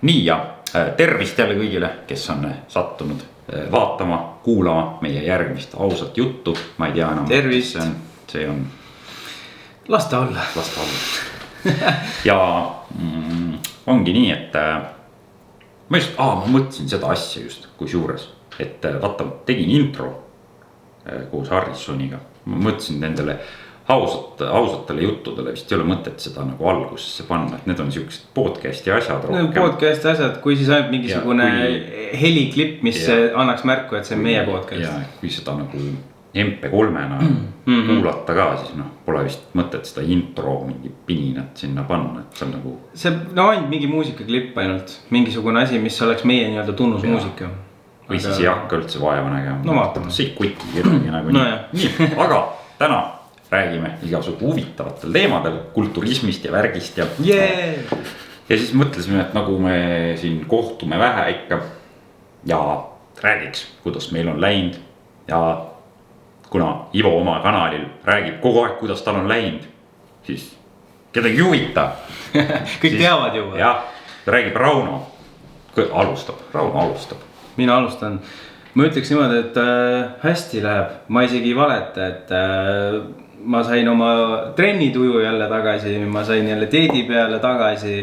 Nii ja tervist jälle kõigile, kes on sattunud vaatama, kuulama meie järgmist ausat juttu. Ma ei tea enam. Tervist. See on Lasta olla. Ja ongi nii, et ma mõtlesin seda asja just kusjuures, et vaata, tegin intro koos Harrisoniga. Ma mõtlesin nendele ausatele juttudele vist ei ole mõtet seda nagu algusesse panna, et need on siuksed podcasti asjad rohkem. Podcasti asjad, kui siis ainult mingisugune heliklipp, mis annaks märku, et see on meie podcast. Ja kui seda nagu MP3-na kuulata ka, siis pole vist mõtet seda intro mingi pininat sinna panna, et see on nagu... See ainult mingi muusikaklipp ainult, mingisugune asi, mis oleks meie nii-öelda tunnusmuusika. Või siis ei hakka üldse vaeva nägema. No vaatame. See ei kuti kedagi nagu nii. Aga täna räägime igasugu huvitavatel teemadel, kulturismist ja värgist ja siis mõtlesime, et nagu me siin kohtume vähe ikka ja räägiks, kuidas meil on läinud ja kuna Ivo oma kanalil räägib kogu aeg, kuidas tal on läinud, siis kedagi huvita. Kõik teavad juba. Jah, räägib Rauno. Rauno alustab. Mina alustan. Ma ütleks niimoodi, et hästi läheb. Ma isegi ei valeta, et ma sain oma trennituju jälle tagasi, ma sain jälle teedi peale tagasi.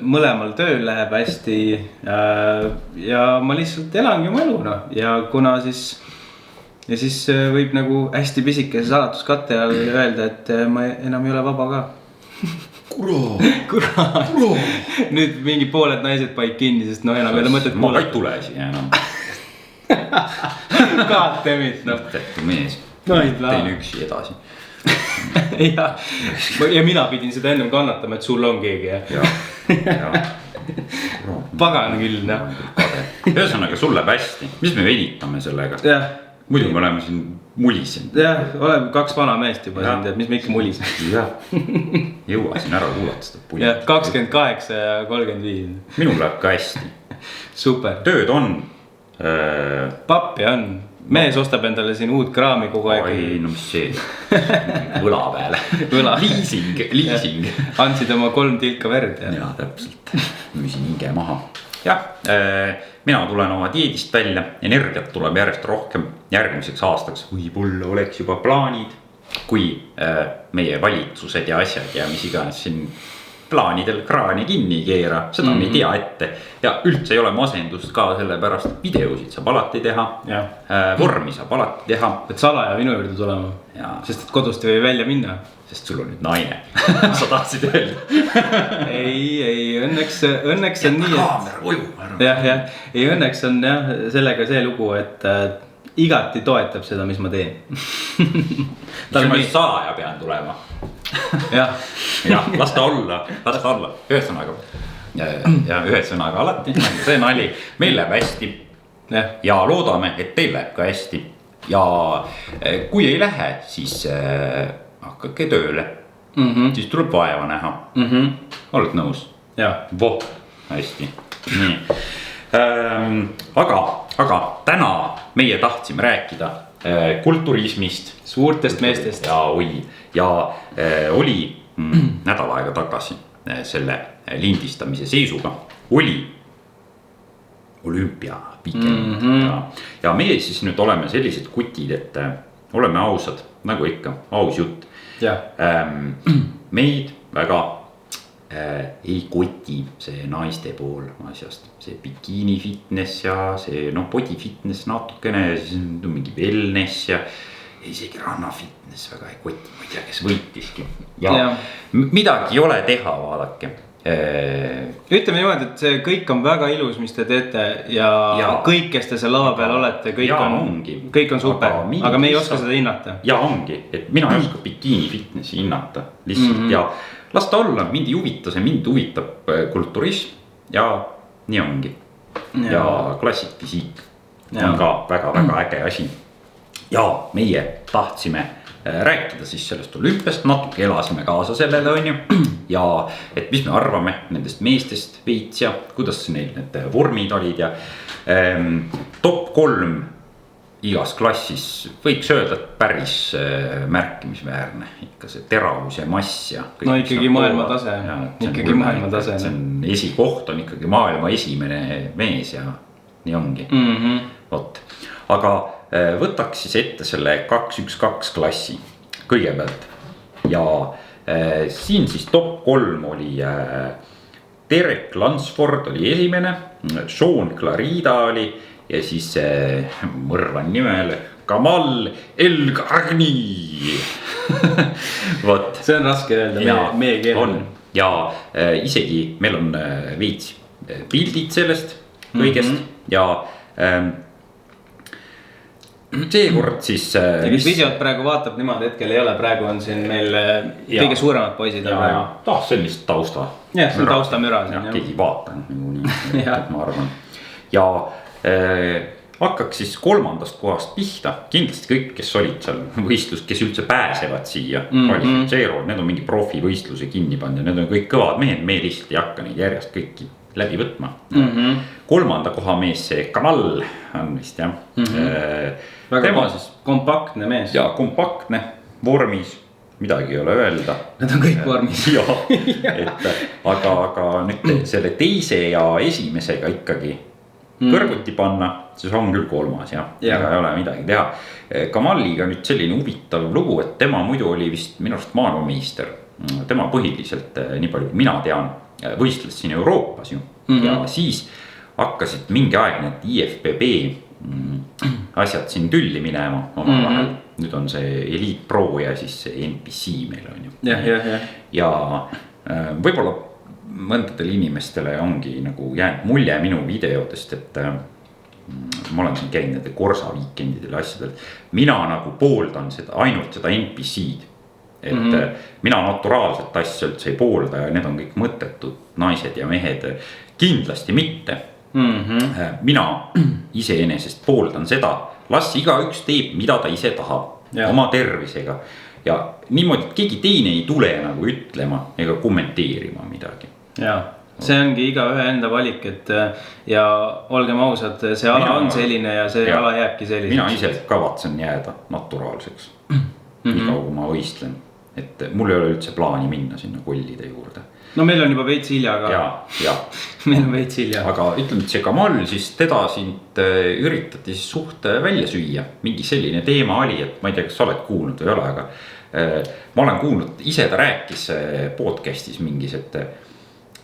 Mõlemal tööl läheb hästi ja ma lihtsalt elangi oma elu. Ja kuna siis võib nagu hästi pisikese salatuskatte all öelda, et ma enam ei ole vaba ka. Kurat. Nüüd mingi pooled naised paik kinni, sest enam ei ole mõtet kuulata. Ma ei tule siia enam. Kaatemit, Tehtu mees. Tein üksi edasi. Ja mina pidin seda ennem kannatama, et sul on keegi. Pagana küll. Ühesõnaga sul läheb hästi. Mis me venitame sellega? Muidu me oleme siin mulisinud. Oleme 2 vana meest juba siin, tead, mis me ikka mulisinud. Jõua siin ära kuulata seda pulli. 28 ja 35. Minul läheb ka hästi. Super. Tööd on. Pappi on. Mees ostab endale siin uut kraami kogu aeg. Ai, no mis see. Võla peale. Liising. Andsid oma 3 tilka verd. Ja, täpselt. Müüsin hinge maha. Jah, mina tulen oma dieedist välja. Energiat tuleb järjest rohkem. Järgmiseks aastaks võib-olla oleks juba plaanid. Kui meie valitsused ja asjad ja mis iganes siin plaanidel kraani kinni keera, seda me ei tea ette. Ja üldse ei ole masendust ka selle pärast. Videosid saab alati teha, vormi saab alati teha. Et salaja minu juurde tulema, sest et kodust ei või välja minna. Sest sul on nüüd naine, sa tahtsid öelda. Ei, õnneks on nii, kaamera koju. Ei, õnneks on sellega see lugu, et igati toetab seda, mis ma teen. Mis ma just salaja pean tulema. Jah, las ta olla. Ühesõnaga alati, see nali, meil läheb hästi ja loodame, et teil läheb ka hästi. Ja kui ei lähe, siis hakkake tööle, siis tuleb vaeva näha. Oled nõus? Voh, hästi. Aga täna meie tahtsime rääkida kulturismist. Suurtest meestest. Ja oli nädal aega tagasi selle lindistamise seisuga. Oli olümpiaweekend. Ja meie siis nüüd oleme sellised kutid, et oleme ausad, nagu ikka, aus jutt. Meid väga ei koti see naiste pool asjast. See bikini fitness ja see body fitness natukene, siis on mingi wellness ja isegi ranna fitness väga ei koti, ma ei tea, kes võitiski. Ja midagi ei ole teha, vaadake. Ütleme niimoodi, et see kõik on väga ilus, mis te teete ja kõik, kes te seal lava peal olete, kõik on super, aga me ei oska seda hinnata. Ja ongi, et mina ei oska bikini fitnessi hinnata lihtsalt ja las ta olla, mind ei huvita, see mind huvitab kulturism ja nii ongi. Ja klassikfisiik on ka väga-väga äge asi. Ja meie tahtsime rääkida siis sellest olümpiast, natuke elasime kaasa sellele on ju. Ja et mis me arvame nendest meestest veits ja kuidas neil need vormid olid ja top 3 igas klassis võiks öelda, et päris märkimisväärne ikka see teravus ja mass ja. No ikkagi maailmatase, ikkagi maailmatase. See on esikoht on ikkagi maailma esimene mees ja nii ongi. Vot. Aga võtaks siis ette selle 212 klassi kõigepealt ja siin siis top 3 oli Derek Lansford oli esimene, Sean Clarida oli ja siis mõrvan nimel Kamal El-Garni. Vot. See on raske öelda meie keelel. Ja isegi meil on veits pildid sellest kõigest ja seekord siis ja kes videot praegu vaatab, niimoodi hetkel ei ole, praegu on siin meil kõige suuremad poisid sellist tausta jah, see on taustamüra keegi vaata nii, ma arvan ja hakkaks siis 3. kohast pihta kindlasti kõik, kes olid seal võistlus, kes üldse pääsevad siia kvalifitseeruvad, need on mingi profivõistluse kinni pannud ja need on kõik kõvad mehed, me lihtsalt ei hakka neid järjest kõiki läbi võtma 3. koha mees see Kamal on vist jah väga kompaktne mees ja kompaktne vormis midagi ei ole öelda nad on kõik vormis aga nüüd selle teise ja esimesega ikkagi kõrvuti panna siis on küll 3. jah ega ei ole midagi teha Kamaliga nüüd selline huvitav lugu, et tema muidu oli vist minu arust maailmameister tema põhiliselt nii palju kui mina tean võistles siin Euroopas ju ja siis hakkasid mingi aeg need IFBB asjad siin tülli minema omavahel. Nüüd on see Elite Pro ja siis see NPC meil on ju ja võib-olla mõndadele inimestele ongi nagu jäänud mulje minu videodest, et ma olen siin käinud nende Korsa viikendidel asjadel, mina nagu pooldan seda, ainult seda NPC-d et mina naturaalset asja üldse ei poolda ja need on kõik mõttetud naised ja mehed kindlasti mitte mina iseenesest pooldan seda, las igaüks teeb, mida ta ise tahab oma tervisega ja niimoodi, et keegi teine ei tule nagu ütlema ega kommenteerima midagi ja see ongi igaühe enda valik, et ja olgem ausad, see ala on selline ja see ala jääbki selliseks. Mina ise kavatsen jääda naturaalseks nii kaua kui ma võistlen, et mul ei ole üldse plaani minna sinna kollide juurde no meil on juba veits hilja ka ja. meil on veits hilja aga ütleme, et see Kamal siis teda sind üritati siis suht välja süüa mingi selline teema oli, et ma ei tea, kas sa oled kuulnud või ei ole, aga ma olen kuulnud, ise ta rääkis podcastis mingis, et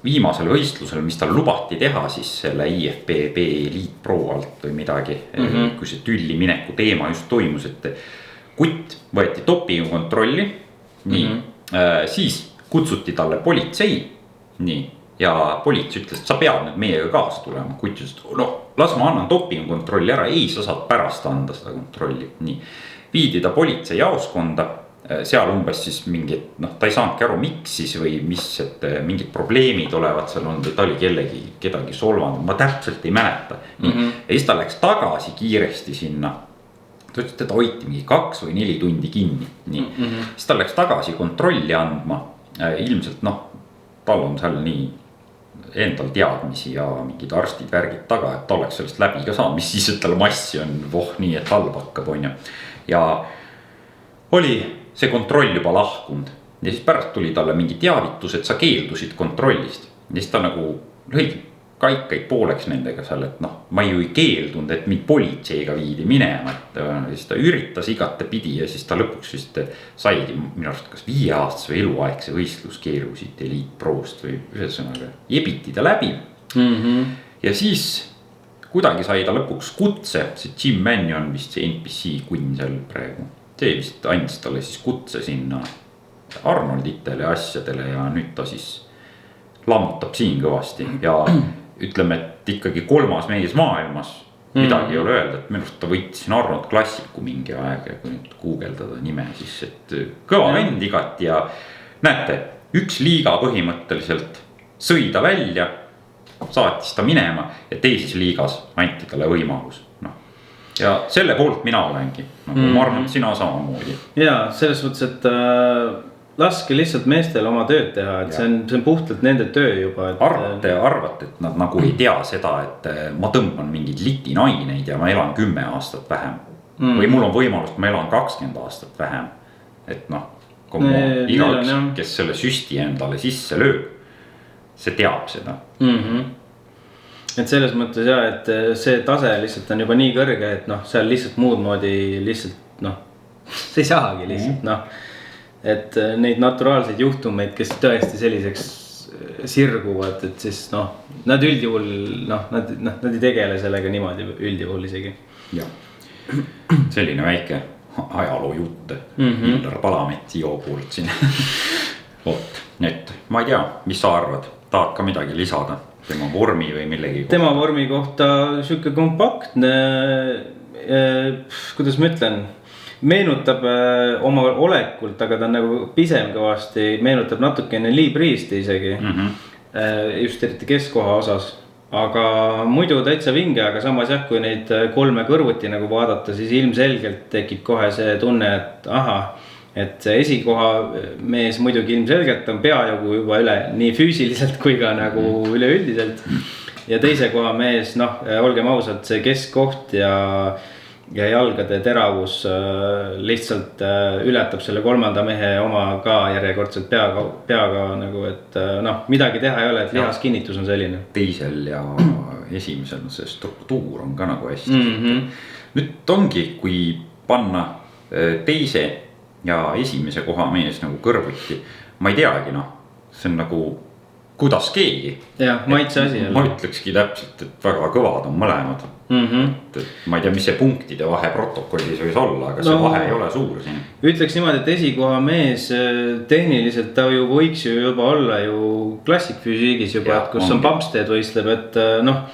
viimasel võistlusel, mis tal lubati teha siis selle IFBB Elite Pro alt või midagi kui see tülli mineku teema just toimus, et kutt võeti dopingu kontrolli nii, siis kutsuti talle politsei nii ja politsei ütles, et sa pead nüüd meiega kaasa tulema, kutt ütles, las ma annan dopingu kontrolli ära, ei sa saad pärast anda seda kontrolli nii, viidi ta politsei jaoskonda seal umbes siis mingid, ta ei saanudki aru miks siis või mis, et mingid probleemid olevat seal olnud või ta oli kedagi solvanud, ma täpselt ei mäleta nii, ja siis ta läks tagasi kiiresti sinna ta ütles, et teda hoiti mingi 2 või 4 tundi kinni nii, siis ta läks tagasi kontrolli andma ilmselt tal on seal nii endal teadmisi ja mingid arstid värgid taga, et ta oleks sellest läbi ka saanud, mis siis, et tal massi on nii, et halb hakkab on ju ja oli see kontroll juba lahkunud ja siis pärast tuli talle mingi teavitus, et sa keeldusid kontrollist ja siis ta nagu lõigi kaikaid pooleks nendega seal, et ma ju ei keeldunud, et mind politseiga viidi minema, et siis ta üritas igatepidi ja siis ta lõpuks vist saigi minu arust kas 5-aastase või eluaegse võistluskeerusid Elite Prost või ühesõnaga jebiti ta läbi ja siis kuidagi sai ta lõpuks kutse, see Jim Mannion vist see NPC kunn seal praegu, see vist andis talle siis kutse sinna Arnolditele asjadele ja nüüd ta siis lammutab siin kõvasti ja ütleme, et ikkagi 3. mees maailmas midagi ei ole öelda, et minu arust ta võitis siin Arnold Classicu mingi aeg ja kui nüüd guugeldada nime siis, et kõva vend igati ja näete, üks liiga põhimõtteliselt sõi ta välja, saatis ta minema ja teises liigas anti talle võimalus ja selle poolt mina olengi ma arvan, et sina samamoodi ja selles mõttes, et laske lihtsalt meestel oma tööd teha, et see on puhtalt nende töö juba et... arvate, et nad nagu ei tea seda, et ma tõmban mingeid litiaineid ja ma elan 10 aastat vähem või mul on võimalus, ma elan 20 aastat vähem. Et noh, igaüks, kes selle süsti endale sisse lööb, see teab seda. Et selles mõttes jah, et see tase lihtsalt on juba nii kõrge, et noh, seal lihtsalt muud moodi lihtsalt noh, see ei saagi lihtsalt noh. Et neid naturaalseid juhtumeid, kes tõesti selliseks sirguvad, et siis noh, nad üldjuhul noh, nad ei tegele sellega niimoodi üldjuhul isegi. Jah, selline väike ajaloo jutt Illar Palameti joo poolt siin. Oot, nüüd ma ei tea, mis sa arvad, tahad ka midagi lisada tema vormi või millegi kohta? Tema vormi kohta siuke kompaktne, kuidas ma ütlen, meenutab oma olekult, aga ta on nagu pisem kõvasti, meenutab natukene Lee Priesti isegi, just eriti keskkoha osas. Aga muidu täitsa vinge, aga samas jah, kui neid kolme kõrvuti nagu vaadata, siis ilmselgelt tekib kohe see tunne, et aha, et see esikoha mees muidugi ilmselgelt on peajagu juba üle nii füüsiliselt kui ka nagu üleüldiselt. Ja teise koha mees, noh, olgem ausalt, see keskkoht ja jalgade teravus lihtsalt ületab selle kolmanda mehe oma ka järjekordselt peaga nagu, et noh, midagi teha ei ole, et lihaskinnitus on selline. Teisel ja esimesel see struktuur on ka nagu hästi. Nüüd ongi, kui panna teise ja esimese koha mees nagu kõrvuti, ma ei teagi, noh, see on nagu kuidas keegi. Jah, maitse asi. Ma ütlekski täpselt, et väga kõvad on mõlemad. Et ma ei tea, mis see punktide vahe protokollis võis olla, aga see vahe ei ole suur siin. Ütleks niimoodi, et esikoha mees tehniliselt ta ju võiks ju juba olla ju klassikfüüsiigis juba, et kus on Bumstead võistleb, et noh,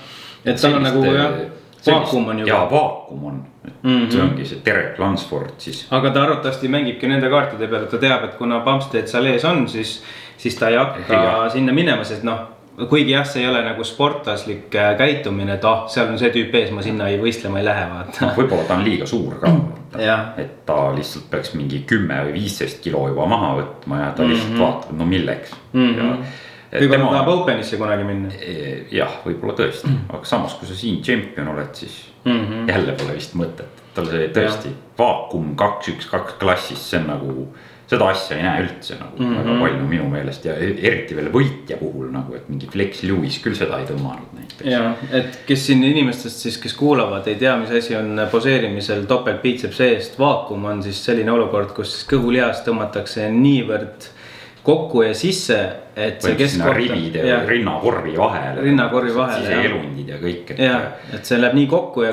et tal on nagu vaakum on juba. Jaa, vaakum on. See ongi see Derek Lansford siis. Aga ta arvatavasti mängibki nende kaartide peale, ta teab, et kuna Bumstead seal ees on, siis ta ei hakka sinna minema, sest noh, kuigi jah, see ei ole nagu sportlaslik käitumine, et seal on see tüüp ees, ma sinna võistlema ei lähe, vaata. Võib-olla ta on liiga suur ka, et ta lihtsalt peaks mingi 10 või 15 kilo juba maha võtma ja ta lihtsalt vaatab, no milleks. Võib-olla tahab Openisse kunagi minna. Jah, võib-olla tõesti, aga samas kui sa siin champion oled, siis jälle pole vist mõtet. Tal see tõesti vaakum 2-1-2 klassis, see on nagu, seda asja ei näe üldse nagu väga palju minu meelest ja eriti veel võitja puhul nagu, et mingi Flex Lewis küll seda ei tõmmanud näiteks. Ja, et kes siin inimestest siis, kes kuulavad, ei tea, mis asi on poseerimisel topelt biitseps eest, vaakum on siis selline olukord, kus kõhulihas tõmmatakse niivõrd kokku ja sisse, et see keskkoht rivide ja rinnakorvi vahel. Rinnakorvi vahel, jah. Elundid ja kõik. Et see läheb nii kokku ja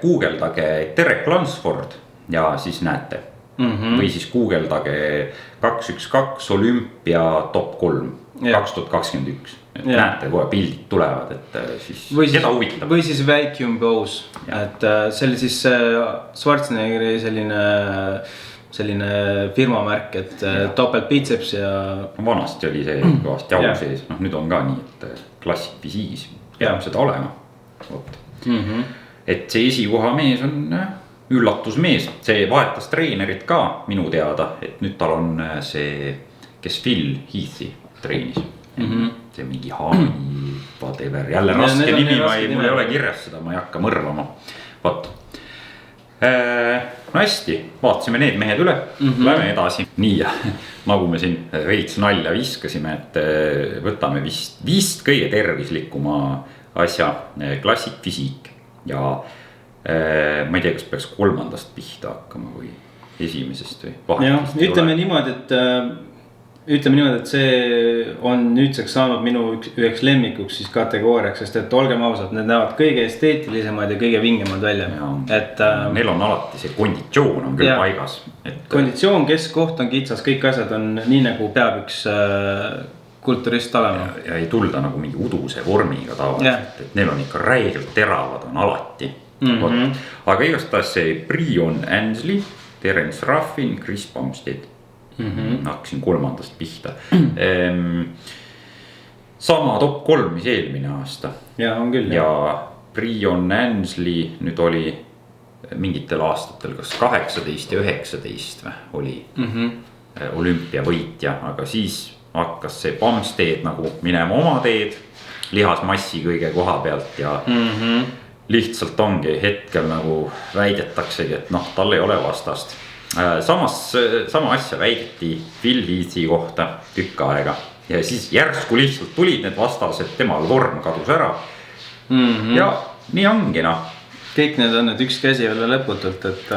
Guugeldage Derek Lansford ja siis näete. Või siis Guugeldage 212 olümpia top 3 2021. Näete, kohe pildid tulevad, et siis keda huvitab. Või siis Vacuum Goes, et see oli siis Schwarzeneggeri selline firmamärk, et topelt biceps ja vanasti oli see kõvasti au sees, noh nüüd on ka nii, et klassikfisiigis peab seda olema. Et see esikoha mees on üllatusmees, see vahetas treenerit ka minu teada, et nüüd tal on see, kes Phil Heathi treenis. See mingi Haani, whatever, jälle raske nimi, mul ei ole kirjas seda, ma ei hakka mõrvama. Vaat. No hästi, vaatasime need mehed üle, lähme edasi. Nii, nagu me siin veits nalja viskasime, et võtame vist kõige tervislikuma asja, klassikfisiik ja ma ei tea, kas peaks kolmandast pihta hakkama või esimesest või vahetist. Ütleme niimoodi, et see on nüüdseks saanud minu üheks lemmikuks siis kategooriaks, sest et olgem ausad, need näevad kõige esteetilisemad ja kõige vingemad välja. Neil on alati see konditsioon on küll paigas. Konditsioon, keskkoht on kitsas, kõik asjad on nii nagu peab üks kulturist olema. Ja ei tulda nagu mingi uduse vormiga tavaliselt, et neil on ikka räigelt teravad on alati. Aga igastahes see Brion Ansley, Terence Ruffin, Chris Bumstead. Hakkasin kolmandast pihta. Sama top 3, mis eelmine aasta. Ja on küll. Ja Brion Ansley nüüd oli mingitel aastatel kas 18 ja 19 oli olümpiavõitja, aga siis hakkas see Bumstead nagu minema oma teed lihasmassi kõige koha pealt lihtsalt ongi hetkel nagu väidetaksegi, et noh, tal ei ole vastast. Sama asja väideti Phil Heath'i kohta tükk aega ja siis järsku lihtsalt tulid need vastased, temal vorm kadus ära. Ja nii ongi noh. Kõik need on, et üks käsi olla lõputult, et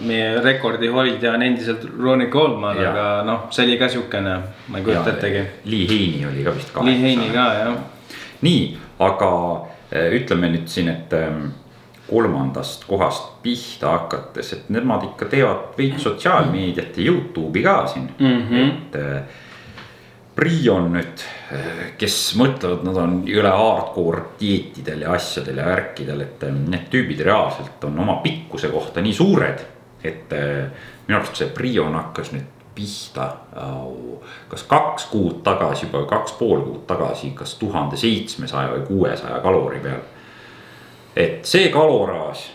meie rekordi hoidja on endiselt Ronnie Coleman, aga noh, see oli ka siukene, ma ei kujuta ettegi. Lee Haney oli ka vist 8. Lee Haney ka, jah. Nii, aga ütleme nüüd siin, et kolmandast kohast pihta hakates, et nemad ikka teevad veid sotsiaalmeediat ja YouTube'i ka siin, et Brion nüüd, kes mõtlevad, nad on üle hardcore dieetidel ja asjadel ja värkidel, et need tüübid reaalselt on oma pikkuse kohta nii suured, et minu arust see Brion hakkas nüüd pihta kas 2 kuud tagasi, juba 2,5 kuud tagasi, kas 1700 või 600 kalori peal. Et see kaloraaž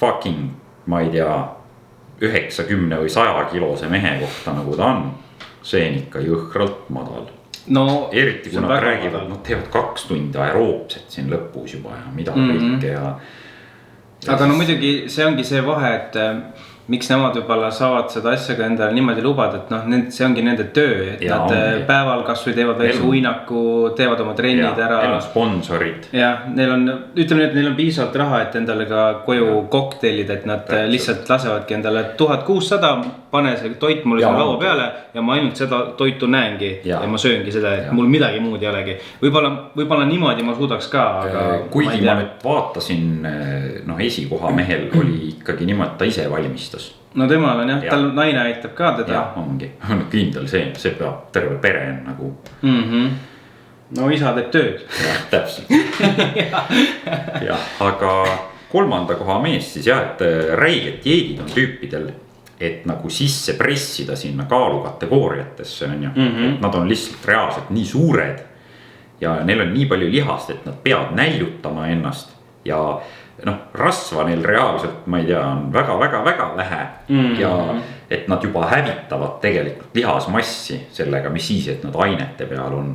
fucking, ma ei tea, 90 või 100 kilose mehe kohta nagu ta on, see on ikka jõhkralt madal. No, eriti kui nad räägivad, nad teevad 2 tundi aeroobset siin lõpus juba ja mida kõike ja aga no muidugi see ongi see vahe, et miks nemad võib-olla saavad seda asja ka endale niimoodi lubada, et noh, see ongi nende töö, et ja, nad ongi. Päeval kasvõi teevad väikse uinaku, teevad oma trennid ära. Neil on sponsorid. Ja, neil on, ütleme, et neil on piisavalt raha, et endale ka koju kokteilid, et nad lihtsalt lasevadki endale 1600, pane see toit mulle selle laua peale ja ma ainult seda toitu näengi ja ma sööngi seda, et mul midagi muud ei olegi. Võib-olla niimoodi ma suudaks ka, aga kuigi ma nüüd vaatasin, noh, esikoha mehel oli ikkagi niimoodi, ta ise valmistas. No temal on jah, tal naine aitab ka teda. Jah, ongi, kindel see peab terve pere nagu. No isa teeb tööd. Jah, täpselt. Jah, aga kolmanda koha mees siis jah, et räiged dieedid on tüüpidel, et nagu sisse pressida sinna kaalukategooriatesse on ju. Et nad on lihtsalt reaalselt nii suured ja neil on nii palju lihast, et nad peavad näljutama ennast ja noh, rasva neil reaalselt, ma ei tea, on väga vähe ja et nad juba hävitavad tegelikult lihasmassi sellega, mis siis, et nad ainete peal on.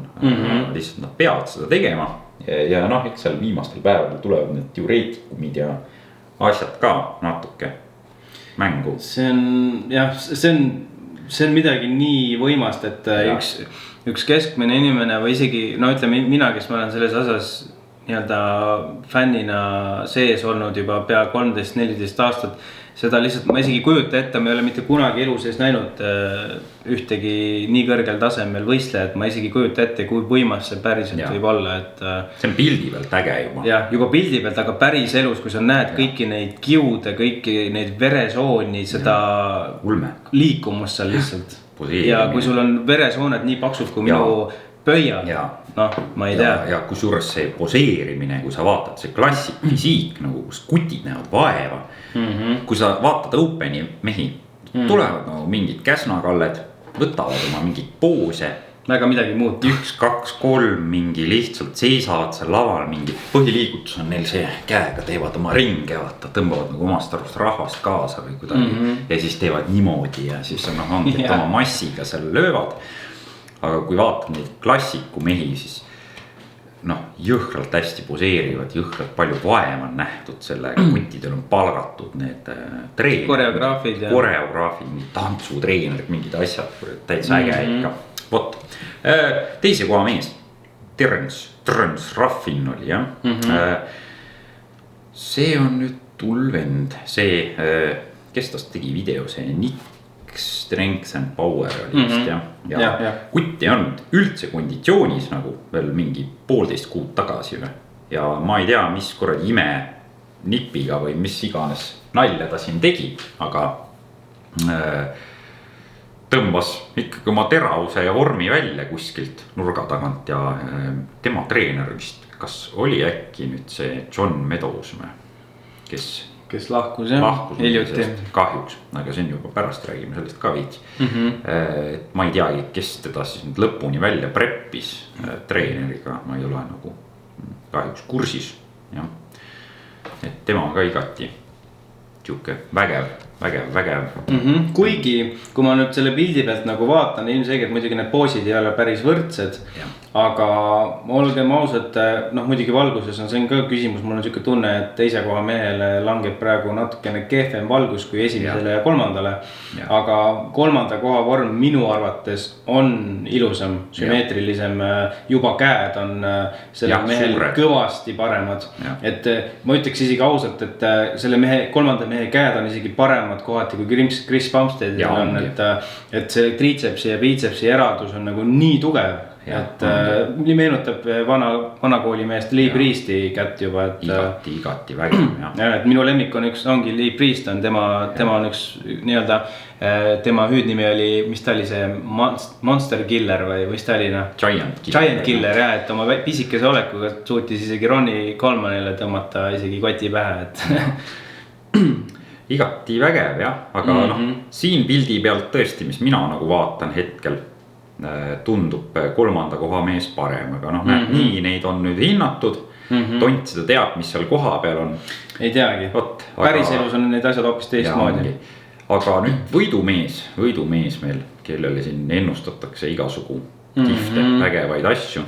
Lihtsalt nad peavad seda tegema ja noh, et seal viimastel päevadel tulevad need diureetikumid ja asjad ka natuke mängu. See on jah, see on midagi nii võimast, et üks keskmine inimene või isegi, no ütleme mina, kes ma olen selles asjas nii-öelda fännina sees olnud juba pea 13-14 aastat, seda lihtsalt ma isegi kujuta ette, ma ei ole mitte kunagi elu sees näinud ühtegi nii kõrgel tasemel võistlejat, ma isegi kujuta ette, kui võimas see päriselt võib olla, et see on pildi pealt äge juba. Jah, juba pildi pealt, aga päris elus, kui sa näed kõiki neid kiude, kõiki neid veresooni, seda liikumust seal lihtsalt. Ja kui sul on veresooned nii paksud kui minu pöiad, noh, ma ei tea. Ja kui suures see poseerimine, kui sa vaatad, see klassik fisiik, nagu kus kutid näevad vaeva. Kui sa vaatad Openi mehi, tulevad nagu mingid käsnakalled, võtavad oma mingid poose. Väga midagi muud. 1, 2, 3 mingi lihtsalt seisavad seal laval, mingi põhiliigutus on neil see käega, teevad oma ringe, vaata, tõmbavad nagu omast arvust rahvast kaasa või kuidagi. Ja siis teevad niimoodi ja siis on ongi, et oma massiga seal löövad. Aga kui vaatad neid klassiku mehi, siis noh, jõhkralt hästi poseerivad, jõhkralt palju vaeva on nähtud sellega, kuttidel on palgatud need treenerid, koreograafid, tantsutreenerid, mingid asjad, täitsa äge ikka. Vot, teise koha mees, Terence Ruffin oli jah. See on nüüd tulvend, see, kes tast tegi video, see Nick Strength and Power oli vist ja kutt ei olnud üldse konditsioonis nagu veel mingi 1,5 kuud tagasi ja ma ei tea, mis kuradi ime nipiga või mis iganes nalja ta siin tegi, aga tõmbas ikkagi oma teravuse ja vormi välja kuskilt nurga tagant ja tema treener vist, kas oli äkki nüüd see John Meadows, kes lahkus hiljuti. Kahjuks, aga see on juba pärast räägime sellest ka veits. Et ma ei teagi, kes teda siis nüüd lõpuni välja preppis treeneriga, ma ei ole nagu kahjuks kursis. Ja. Et tema ka igati tjuke vägev. Kuigi, kui ma nüüd selle pildi pealt nagu vaatan, ilmselgelt muidugi need poosid ei ole päris võrdsed, aga olgem ausad, noh muidugi valguses on see ka küsimus, mul on siuke tunne, et teise koha mehele langeb praegu natukene kehvem valgus kui esimesele ja kolmandale. Aga kolmanda koha vorm minu arvates on ilusam, sümmeetrilisem, juba käed on selle mehel kõvasti paremad. Et ma ütleks isegi ausalt, et selle kolmanda mehe käed on isegi paremad kohati kui Chris Bumsteadil on, et see triitsepsi ja biitsepsi eradus on nagu nii tugev. Et meenutab vana koolimeest Lee Priesti kätt juba, et igati vägev, et minu lemmik on ongi Lee Priest on tema on üks nii-öelda tema hüüdnimi oli, mis ta oli see Monster Killer või mis ta oli Giant Killer jah, et oma pisikese olekuga suutis isegi Ronnie Colemanile tõmmata isegi koti pähe, et igati vägev jah, aga siin pildi pealt tõesti, mis mina nagu vaatan hetkel tundub kolmanda koha mees parem, aga nii neid on nüüd hinnatud. Tont seda teab, mis seal koha peal on. Ei teagi, päris elus on need asjad hoopis teistmoodi. Aga nüüd võidumees meil, kellele siin ennustatakse igasugu kihvte, vägevaid asju,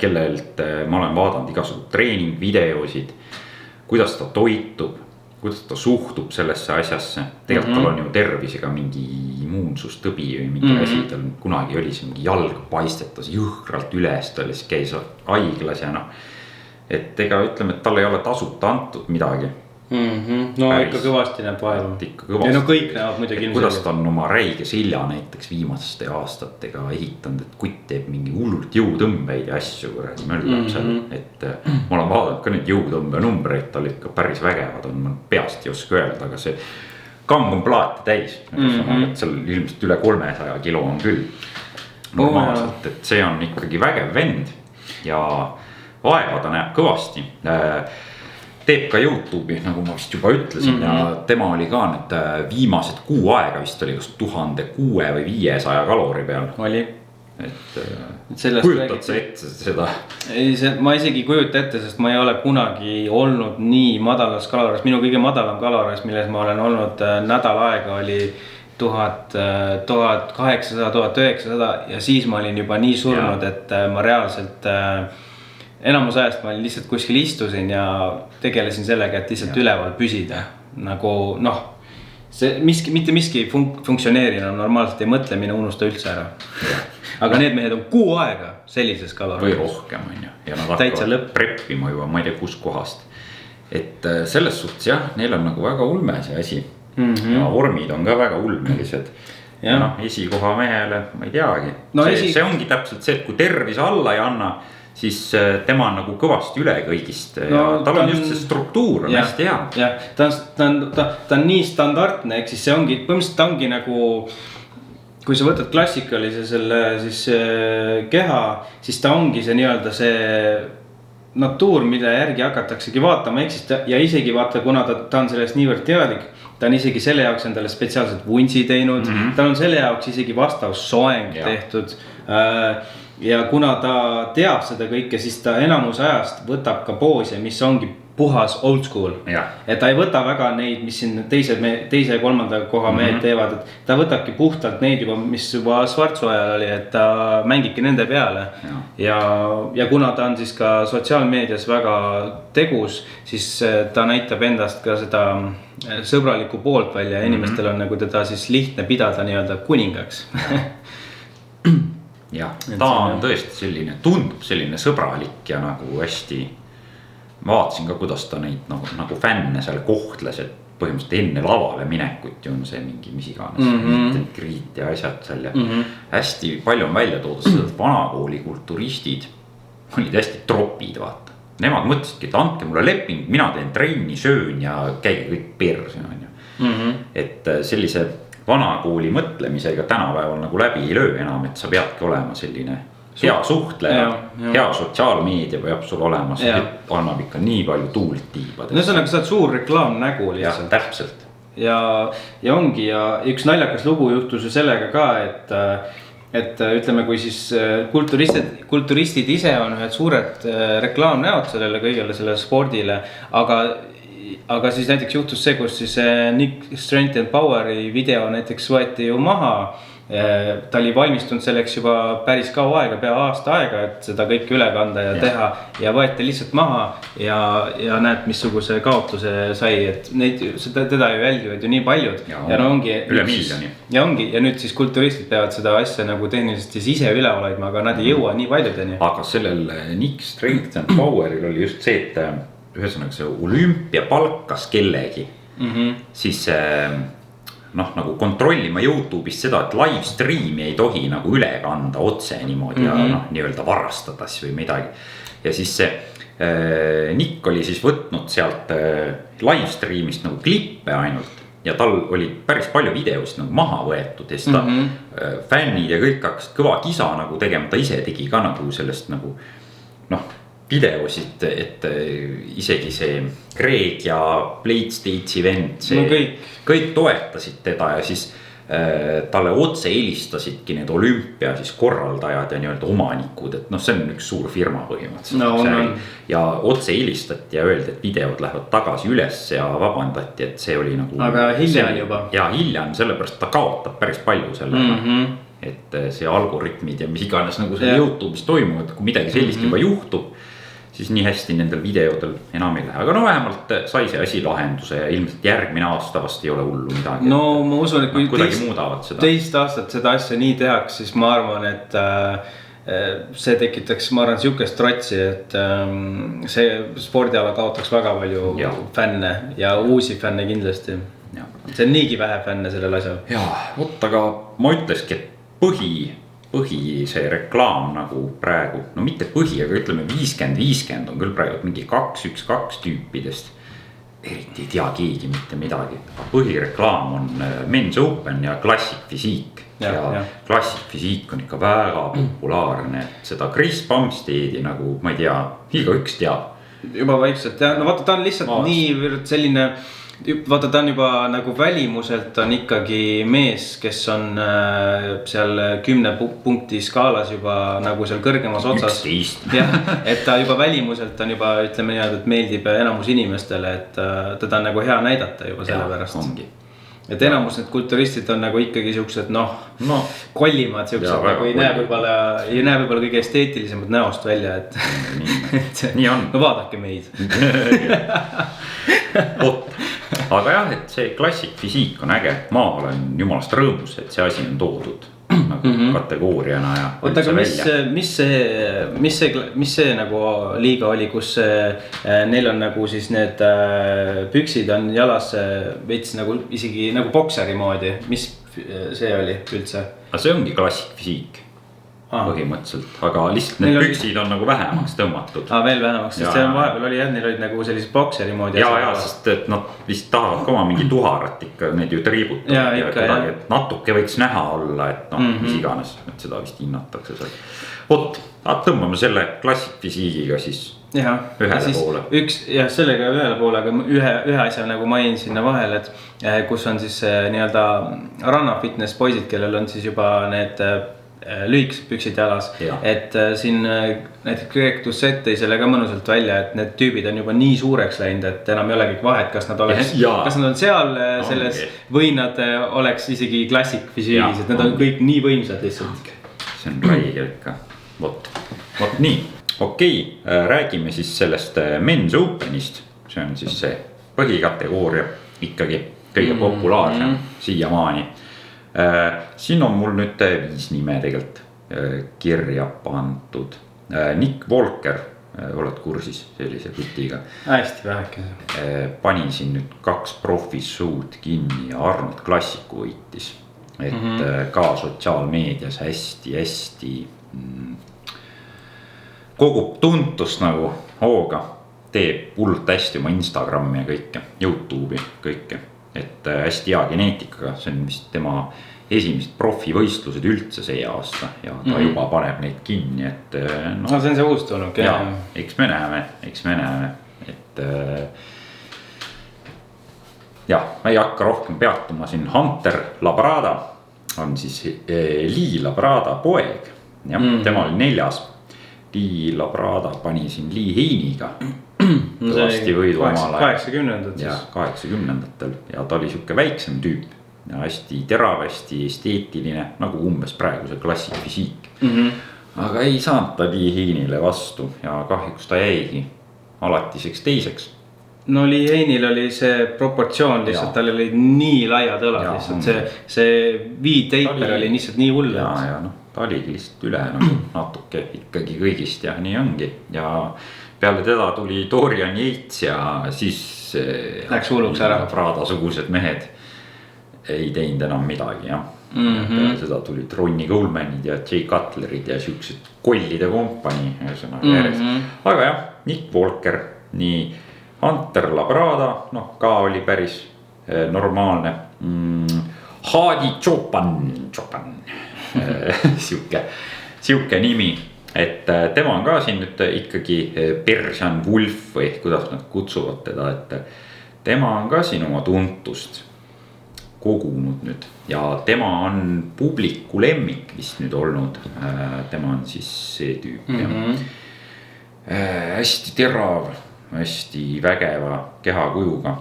kellelt ma olen vaadanud igasugu treeningvideosid, kuidas ta toitub, kuidas ta suhtub sellesse asjasse. Tegelikult tal on ju tervisega mingi immuunsustõbi või mingi asi, tal kunagi oli see mingi jalg paistetas jõhkralt üles, ta käis haiglas ja et ega ütleme, et tal ei ole tasuta antud midagi. No päris, ikka kõvasti näeb vaeva. Ja no kõik näevad muidugi ilmselt. Kuidas ta on oma räige selja näiteks viimaste aastatega ehitanud, et kutt teeb mingi hullult jõutõmbeid ja asju, möllab seal. Et ma olen vaadanud ka neid jõutõmbe numbreid, tal ikka päris vägevad on, ma peast ei oska öelda, aga see kang on plaati täis. Et seal ilmselt üle 300 kilo on küll normaalselt, et see on ikkagi vägev vend ja vaeva ta näeb kõvasti. Teeb ka YouTube'i, nagu ma vist juba ütlesin ja tema oli ka nüüd viimased 6 aega vist oli 1600 või 500 kalori peal. Oli. Et kujutad sa ette seda? Ei, ma isegi kujuta ette, sest ma ei ole kunagi olnud nii madalas kaloris. Minu kõige madalam kaloris, milles ma olen olnud nädal aega oli 1800, 1900 ja siis ma olin juba nii surnud, et ma reaalselt enamus ajast ma lihtsalt kuskil istusin ja tegelesin sellega, et lihtsalt üleval püsida. Nagu see mitte miski funktsioneeri normaalselt ei mõtle, mine unusta üldse ära. Aga need mehed on 6 aega sellises kaloris. Või rohkem on ju. Ja nad hakkavad preppima juba, ma ei tea kus kohast. Et selles suhtes jah, neil on nagu väga ulme see asi. Ja vormid on ka väga ulmelised. Ja esikoha mehele, ma ei teagi. See ongi täpselt see, et kui tervis alla ei anna, siis tema on nagu kõvasti üle kõigist ja tal on just see struktuur on hästi hea. Ja, ta on nii standardne, ehk siis see ongi, põhimõtteliselt ta ongi nagu, kui sa võtad klassikalise selle siis keha, siis ta ongi see nii-öelda see natuur, mida järgi hakataksegi vaatama, ehk siis ja isegi vaata, kuna ta on sellest niivõrd teadlik, ta on isegi selle jaoks endale spetsiaalselt vuntsi teinud, ta on selle jaoks isegi vastav soeng tehtud ja kuna ta teab seda kõike, siis ta enamus ajast võtab ka poose, mis ongi puhas old school. Et ta ei võta väga neid, mis siin teise ja kolmanda koha mehed teevad, et ta võtabki puhtalt neid juba, mis juba Schwarzu ajal oli, et ta mängibki nende peale. Ja kuna ta on siis ka sotsiaalmeedias väga tegus, siis ta näitab endast ka seda sõbralikku poolt välja. Inimestel on nagu teda siis lihtne pidada nii-öelda kuningaks. Ja, ta on tõesti selline, tundub selline sõbralik ja nagu hästi, ma vaatasin ka, kuidas ta neid nagu fänne seal kohtles, et põhimõtteliselt enne lavale minekut ju on see mingi mis iganes, kriit ja asjad seal ja hästi palju on välja toodud seda, et vanakooli kulturistid olid hästi tropid, vaata. Nemad mõtlesidki, et andke mulle leping, mina teen trenni, söön ja käige kõik perse, on ju. Et sellise vanakooli mõtlemisega tänapäeval nagu läbi ei löö enam, et sa peadki olema selline hea suhtleja, hea sotsiaalmeedia peab sul olema, see annab ikka nii palju tuult tiibad. No see on nagu sa oled suur reklaamnägu lihtsalt. Täpselt. Ja ongi ja üks naljakas lugu juhtus ju sellega ka, et ütleme, kui siis kulturistid ise on ühed suured reklaamnäod sellele kõigele, sellele spordile, aga siis näiteks juhtus see, kus siis Nick Strength and Poweri video näiteks võeti ju maha ta oli valmistunud selleks juba päris kaua aega, pea aasta aega, et seda kõike üle kanda ja teha. Ja võeti lihtsalt maha ja näed, missuguse kaotuse sai, et neid, teda ju jälgivad ju nii paljud. Ja no ongi üle miljoni. Ja ongi, ja nüüd siis kulturistid peavad seda asja nagu tehniliselt siis ise üle hoidma, aga nad ei jõua nii paljudeni. Aga sellel Nick Strength and Poweril oli just see, et ühesõnaga see olümpia palkas kellegi, siis noh, nagu kontrollima YouTube'ist seda, et live stream'i ei tohi nagu üle kanda otse niimoodi ja noh, nii-öelda varastades või midagi. Ja siis see Nick oli siis võtnud sealt live stream'ist nagu klippe ainult ja tal oli päris palju videost nagu maha võetud ja siis ta fännid ja kõik hakkasid kõva kisa nagu tegema, ta ise tegi ka nagu sellest nagu noh, videosid, et isegi see Greg ja Blade State'i vend, see no kõik toetasid teda ja siis talle otse helistasidki need olümpia siis korraldajad ja nii-öelda omanikud, et noh, see on üks suur firma põhimõtteliselt. Ja otse helistati ja öeldi, et videod lähevad tagasi üles ja vabandati, et see oli nagu. Aga hiljem juba. Ja hiljem, sellepärast ta kaotab päris palju sellega. Et see algoritmid ja mis iganes nagu seal YouTube'is toimuvad, kui midagi sellist juba juhtub, siis nii hästi nendel videodel enam ei lähe, aga no vähemalt sai see asi lahenduse ja ilmselt järgmine aasta vast ei ole hullu midagi. No ma usun, et kui teist aastat seda asja nii tehaks, siis ma arvan, et see tekitaks, ma arvan, sihukest trotsi, et see spordiala kaotaks väga palju fänne ja uusi fänne kindlasti. See on niigi vähe fänne sellel asjal. Jaa, aga ma ütleski, et põhi see reklaam nagu praegu, no mitte põhi, aga ütleme 50-50 on küll praegu mingi 2-1-2 tüüpidest. Eriti ei tea keegi mitte midagi. Põhireklaam on Men's Open ja Classic Physique. Ja Classic Physique on ikka väga populaarne. Seda Chris Bumsteadi nagu, ma ei tea, iga üks teab. Juba vaikselt, ja no vaata, ta on lihtsalt nii selline. Vaata, ta on juba nagu välimuselt on ikkagi mees, kes on seal 10 punkti skaalas juba nagu seal kõrgemas otsas. 11. Ja, et ta juba välimuselt on juba, ütleme nii, et meeldib enamus inimestele, et teda on nagu hea näidata juba selle pärast. Ongi. Et enamus need kulturistid on nagu ikkagi siuksed, kollimad siuksed, nagu ei näe võib-olla kõige esteetilisemad näost välja, et nii on. No vaadake meid. Aga jah, et see Classic Physique on äge, ma olen jumalast rõõmus, et see asi on toodud nagu kategooriana ja. Oota, aga mis see nagu liiga oli, kus neil on nagu siis need püksid on jalas veits nagu isegi nagu bokseri moodi, mis see oli üldse? Aga see ongi Classic Physique põhimõtteliselt, aga lihtsalt need püksid on nagu vähemaks tõmmatud. Veel vähemaks, sest see on vahepeal oli neil olid nagu sellised bokseri moodi. Ja, sest et nad vist tahavad ka oma mingi tuharat ikka, need ju triibutud ja kuidagi, et natuke võiks näha olla, et mis iganes, et seda vist hinnatakse seal. Tõmbame selle Classic Physique'iga siis ühele poole. Sellega ühele poole, aga ühe asja nagu mainin sinna vahel, et kus on siis nii-öelda ranna fitness poisid, kellel on siis juba need lühikesed püksid jalas, et siin näiteks Greg Doucette tõi selle ka mõnusalt välja, et need tüübid on juba nii suureks läinud, et enam ei ole kõik vahet, kas nad on seal selles või nad oleks isegi Classic Physique'is, et nad on kõik nii võimsad lihtsalt. See on räige ikka, vot nii, okei, räägime siis sellest Men's Openist, see on siis see põhikategooria ikkagi kõige populaarsem siiamaani. Siin on mul nüüd 5 nime tegelikult kirja pandud. Nick Walker, oled kursis sellise kutiga? Hästi väheke. Panin siin nüüd 2 profissuud kinni ja Arnold Classicu võitis. Et ka sotsiaalmeedias hästi kogub tuntust nagu hooga. Teeb hullult hästi oma Instagrami ja kõike, YouTube'i kõike. Et hästi hea geneetikaga, see on vist tema esimesed profivõistlused üldse see aasta ja ta juba paneb neid kinni, et no see on see uus tulnud. Ja, eks me näeme, et ja, ma ei hakka rohkem peatuma siin. Hunter Labrada on siis Lee Labrada poeg ja tema oli 4. Lee Labrada pani siin Lee Heiniga kõvasti võidu omal ajal. 80-ndatel. Ja 80-ndatel ja ta oli siuke väiksem tüüp ja hästi terav, hästi esteetiline, nagu umbes praeguse klassikfüüsiik. Aga ei saanud ta Lee Heinile vastu ja kahjuks ta jäigi alatiseks teiseks. No Lee Heinil oli see proportsioon lihtsalt, tal oli nii laiad õlad lihtsalt, see V-taper oli lihtsalt nii hull. Ja noh, ta oligi lihtsalt üle nagu natuke ikkagi kõigist ja nii ongi. Ja peale teda tuli Dorian Yates ja siis läks hulluks ära. Prada-sugused mehed ei teinud enam midagi ja peale seda tulid Ronnie Colemanid ja Jay Cutlerid ja siuksed kollide kompanii järjest. Aga jah, Nick Walker, nii Hunter Labrada, noh ka oli päris normaalne. Hadi Chopin siuke nimi, et tema on ka siin nüüd ikkagi Persian Wolf või kuidas nad kutsuvad teda, et tema on ka siin oma tuntust kogunud nüüd ja tema on publiku lemmik vist nüüd olnud. Tema on siis see tüüp hästi terav, hästi vägeva kehakujuga.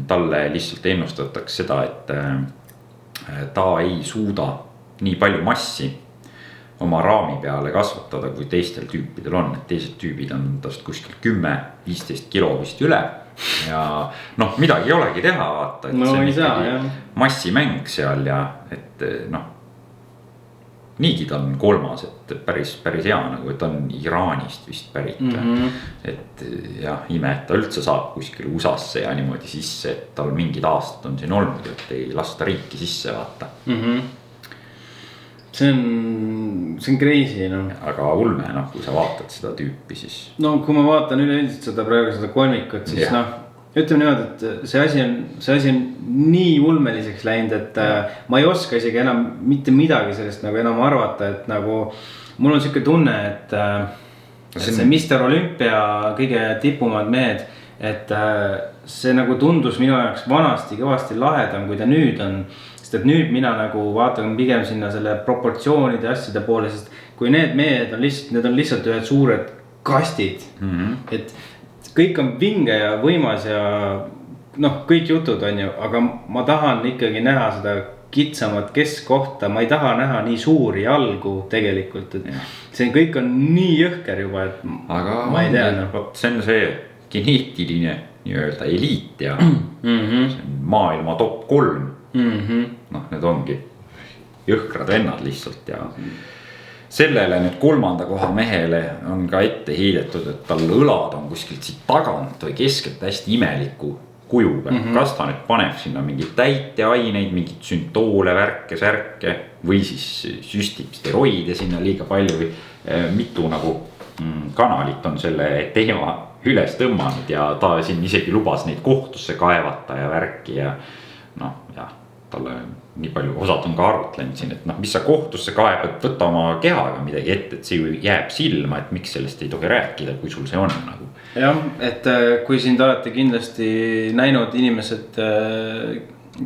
Talle lihtsalt ennustatakse seda, et ta ei suuda nii palju massi oma raami peale kasvatada, kui teistel tüüpidel on, et teised tüübid on tast kuskil 10-15 kilo vist üle. Ja noh, midagi ei olegi teha, vaata, et no, see on ikkagi massimäng seal ja et noh, niigi ta on kolmas, et päris hea nagu, et on Iraanist vist pärit. Et jah, ime, et ta üldse saab kuskil USAsse ja niimoodi sisse, et tal mingid aastad on siin olnud, et ei lasta riiki sisse vaata. See on crazy, noh. Aga ulme, noh, kui sa vaatad seda tüüpi, siis no kui ma vaatan üleüldiselt seda praegu seda kolmikut, siis noh, ütleme niimoodi, et see asi on nii ulmeliseks läinud, et ma ei oska isegi enam mitte midagi sellest nagu enam arvata, et nagu mul on siuke tunne, et see Mr. Olympia kõige tipumad mehed, et see nagu tundus minu jaoks vanasti kõvasti lahedam, kui ta nüüd on. Sest et nüüd mina nagu vaatan pigem sinna selle proportsioonide asjade poole, sest kui need mehed on lihtsalt, need on lihtsalt ühed suured kastid, et kõik on vinge ja võimas ja noh, kõik jutud on ju, aga ma tahan ikkagi näha seda kitsamat keskkohta, ma ei taha näha nii suuri jalgu tegelikult, et see kõik on nii jõhker juba, et aga ma ei tea, noh. See on see geneetiline nii-öelda eliit ja see on maailma top 3. Noh, need ongi jõhkrad vennad lihtsalt ja sellele nüüd kolmanda koha mehele on ka ette heidetud, et tal õlad on kuskilt siit tagant või keskelt hästi imeliku kujuga. Kas ta nüüd paneb sinna mingid täiteaineid, mingid süntoole, värke, särke või siis süstib steroide sinna liiga palju või mitu nagu kanalit on selle teema üles tõmmanud ja ta siin isegi lubas neid kohtusse kaevata ja värki ja noh, jah, talle nii palju osad on ka arutlenud siin, et noh, mis sa kohtusse kaebad, võtta oma kehaga midagi ette, et see ju jääb silma, et miks sellest ei tohi rääkida, kui sul see on nagu. Jah, et kui siin te olete kindlasti näinud inimesed,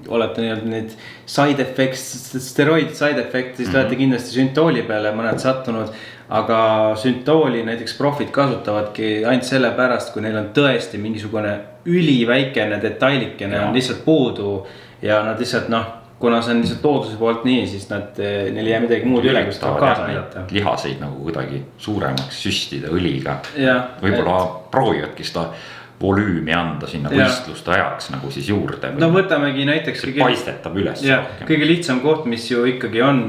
olete nii-öelda neid side effects, steroid side effects, siis te olete kindlasti süntooli peale mõned sattunud. Aga süntooli näiteks profid kasutavadki ainult selle pärast, kui neil on tõesti mingisugune üliväikene detailikene on lihtsalt puudu. Ja nad lihtsalt noh, kuna see on lihtsalt looduse poolt nii, siis neil ei jää midagi muud üle, kus tahab kaasa näidata. Lihaseid nagu kuidagi suuremaks süstida õliga. Võib-olla proovivadki seda volüümi anda sinna võistluste ajaks nagu siis juurde. No võtamegi näiteks paistetab üles. Kõige lihtsam koht, mis ju ikkagi on,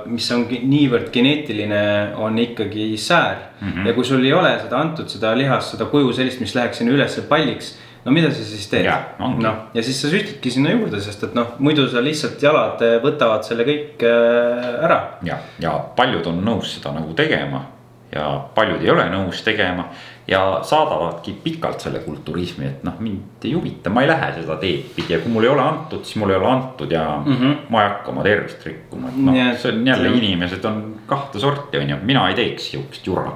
mis on niivõrd geneetiline, on ikkagi säär. Ja kui sul ei ole seda antud, seda lihast, seda kuju sellist, mis läheks sinna üles palliks, no mida sa siis teed? Ja siis sa süstidki sinna juurde, sest et noh, muidu sa lihtsalt jalad võtavad selle kõik ära. Ja paljud on nõus seda nagu tegema ja paljud ei ole nõus tegema ja saadavadki pikalt selle kulturismi, et noh, mind ei huvita, ma ei lähe seda teed pidi ja kui mul ei ole antud, siis mul ei ole antud ja ma ei hakka oma tervist rikkuma. No, see on jälle inimesed on kahte sorti, on ju, mina ei teeks siukest jura.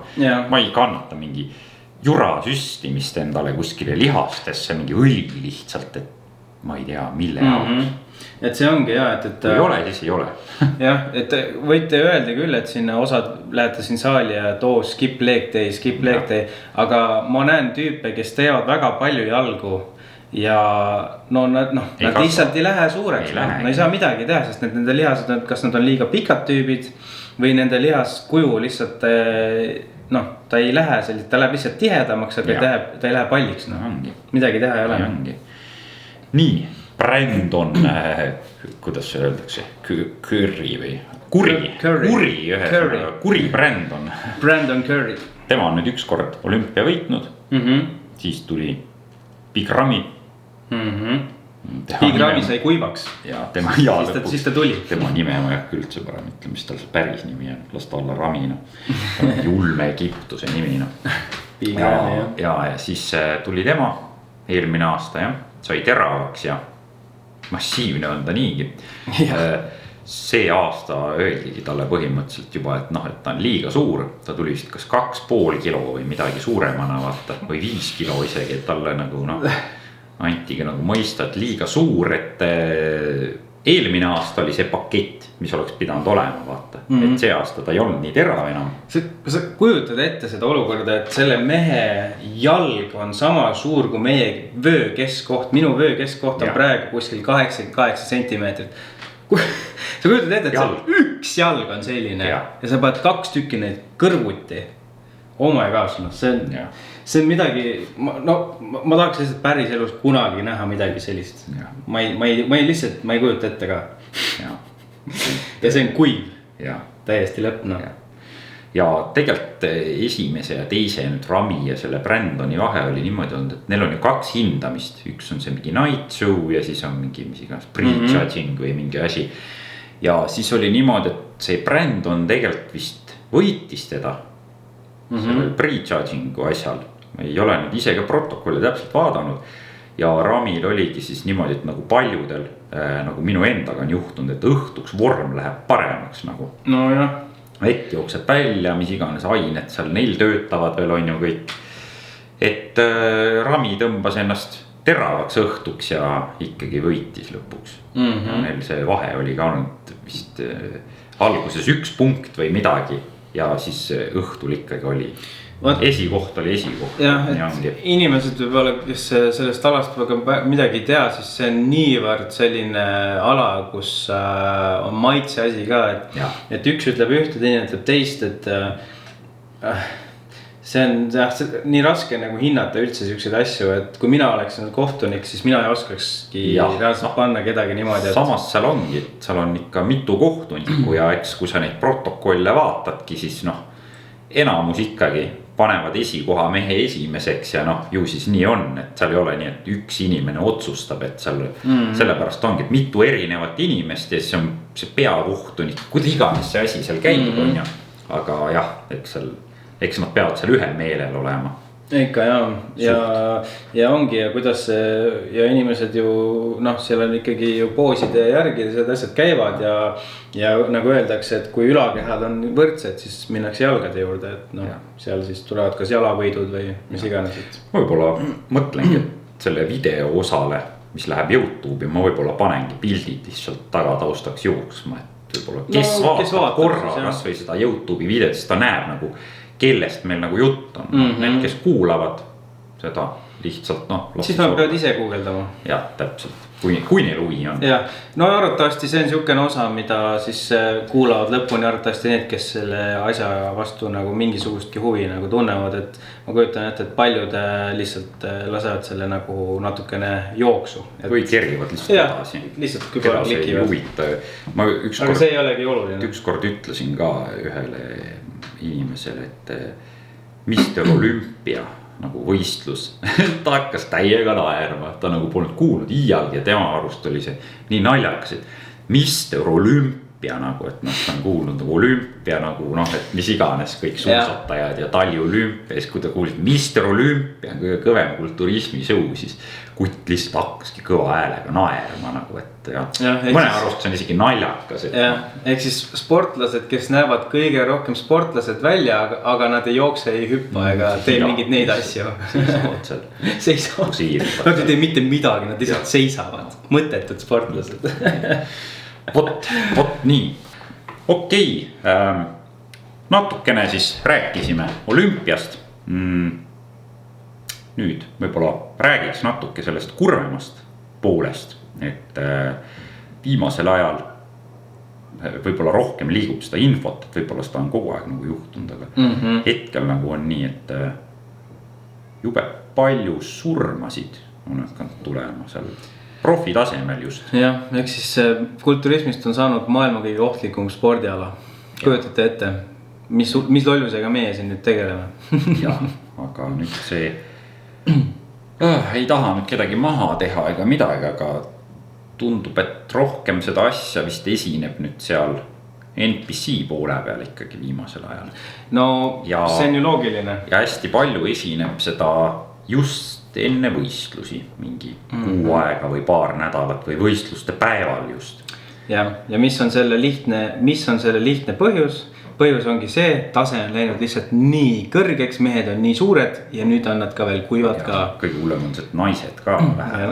Ma ei kannata mingi jura süstimist endale kuskile lihastesse, mingi õli lihtsalt, et ma ei tea, mille jaoks. Et see ongi jah, et kui ei ole, siis ei ole. Jah, et võite öelda küll, et sinna osad lähete siin saali ja too skip leg day, aga ma näen tüüpe, kes teevad väga palju jalgu ja nad lihtsalt ei lähe suureks, ei no ei saa midagi teha, sest nende lihased on, kas nad on liiga pikad tüübid või nende lihaskuju lihtsalt ta ei lähe selliselt, ta läheb lihtsalt tihedamaks, aga ta ei lähe palliks, midagi teha ei ole. Nii, Brandon, kuidas see öeldakse, Curry või Kuri Brandon Curry. Tema on nüüd ükskord olümpia võitnud, siis tuli Big Ramy. Big Ramy sai kuivaks. Ja tema siis ta tuli. Tema nime ma ei hakka üldse parem ütlema, mis tal see päris nimi on, las ta olla Ramy. Julme Egiptuse nimi. Ja siis tuli tema eelmine aasta sai teravaks ja massiivne on ta niigi. See aasta öeldigi talle põhimõtteliselt juba, et ta on liiga suur. Ta tuli vist kas 2,5 kilo või midagi suuremana vaata või 5 kilo isegi, et talle nagu antigi nagu mõista, et liiga suur, et eelmine aasta oli see pakett, mis oleks pidanud olema vaata, et see aasta ta ei olnud nii terav enam. Sa kujutad ette seda olukorda, et selle mehe jalg on sama suur kui meie vöökeskkoht, minu vöökeskkoht on praegu kuskil 88 sentimeetrit. Sa kujutad ette, et üks jalg on selline ja sa paned 2 tükki neid kõrvuti. Oh my gosh, see on midagi, ma tahaks lihtsalt päris elus kunagi näha midagi sellist. Ma ei kujuta ette ka. Ja see on kuiv, täiesti lõpna. Ja tegelikult esimese ja teise nüüd Ramy ja selle Brandoni vahe oli niimoodi olnud, et neil on ju 2 hindamist. Üks on see mingi night show ja siis on mingi pre-judging või mingi asi. Ja siis oli niimoodi, et see Brandon tegelikult vist võitis teda sellel pre-judgingu asjal. Ma ei ole nüüd ise ka protokolli täpselt vaadanud. Ja Ramil oligi siis niimoodi, et nagu paljudel, nagu minu endaga on juhtunud, et õhtuks vorm läheb paremaks nagu. No jah. Vett jookseb välja, mis iganes ained seal neil töötavad veel on ju kõik. Et Ramy tõmbas ennast teravaks õhtuks ja ikkagi võitis lõpuks. Neil see vahe oli ka olnud vist alguses 1 punkt või midagi ja siis õhtul ikkagi oli. Esikoht oli esikoht. Jah, et inimesed võib-olla, kes sellest alast väga midagi ei tea, siis see on niivõrd selline ala, kus on maitse asi ka, et üks ütleb ühte, teine ütleb teist, et see on nii raske nagu hinnata üldse selliseid asju, et kui mina oleks kohtunik, siis mina ei oskakski reaalselt panna kedagi niimoodi. Samas seal ongi, et seal on ikka mitu kohtunikku ja eks kui sa neid protokolle vaatadki, siis enamus ikkagi panevad esikoha mehe esimeseks ja ju siis nii on, et seal ei ole nii, et üks inimene otsustab, et seal sellepärast ongi, et mitu erinevat inimest ja siis on see peakohtunik, kuid iganes see asi seal käib on ju, aga jah, eks nad peavad seal ühel meelel olema. Ikka ja ongi ja kuidas ja inimesed ju seal on ikkagi ju pooside järgi need asjad käivad ja nagu öeldakse, et kui ülakehad on võrdsed, siis minnakse jalgade juurde, et seal siis tulevad kas jalavõidud või mis iganes. Ma võib-olla mõtlengi, et selle video osale, mis läheb YouTube'i, ma võib-olla panengi pildid lihtsalt tagataustaks jooksma, et võib-olla kes vaatab korra kas või seda YouTube'i videot, siis ta näeb nagu kellest meil nagu jutt on, need kes kuulavad seda lihtsalt siis nad peavad ise guugeldama. Jah, täpselt, kui neil huvi on. Ja, arvatavasti see on siukene osa, mida siis kuulavad lõpuni arvatavasti need, kes selle asja vastu nagu mingisugustki huvi nagu tunnevad, et ma kujutan ette, et paljud lihtsalt lasevad selle nagu natukene jooksu. Või kergivad lihtsalt edasi. Lihtsalt kui palju klikivad. Aga see ei olegi oluline. Ükskord ütlesin ka ühele inimesele, et Mr. Olümpia nagu võistlus ta hakkas täiega naerma, ta nagu polnud kuulnud iialgi ja tema arust oli see nii naljakas, et Mr. Olümpia nagu, et ta on kuulnud nagu olümpia nagu et mis iganes kõik suusatajad ja taliolümpia, siis kui ta kuulis Mr. Olümpia on kõige kõvem kulturismi show, siis kutt lihtsalt hakkaski kõva häälega naerma nagu, et mõne arust see on isegi naljakas. Ehk siis sportlased, kes näevad kõige rohkem sportlased välja, aga nad ei jookse, ei hüppa ega tee mingid neid asju. Seisavad. Nad ei tee mitte midagi, nad lihtsalt seisavad. Mõttetud sportlased. Vot nii. Okei, natukene siis rääkisime olümpiast. nüüd võib-olla räägiks natuke sellest kurvemast poolest, et viimasel ajal võib-olla rohkem liigub seda infot, et võib-olla seda on kogu aeg nagu juhtunud, aga hetkel nagu on nii, et jube palju surmasid on hakanud tulema seal profi tasemel just. Jah, eks siis kulturismist on saanud maailma kõige ohtlikum spordiala. Kujutate ette, mis lollusega meie siin nüüd tegeleme? Jah, aga nüüd see ei taha nüüd kedagi maha teha ega midagi, aga tundub, et rohkem seda asja vist esineb nüüd seal NPC poole peal ikkagi viimasel ajal. No see on ju loogiline. Ja hästi palju esineb seda just enne võistlusi mingi kuu aega või paar nädalat või võistluste päeval just. Ja mis on selle lihtne põhjus? Põhjus ongi see, tase on läinud lihtsalt nii kõrgeks, mehed on nii suured ja nüüd on nad ka veel kuivad ka. Kõige hullem on see, et naised ka vähe.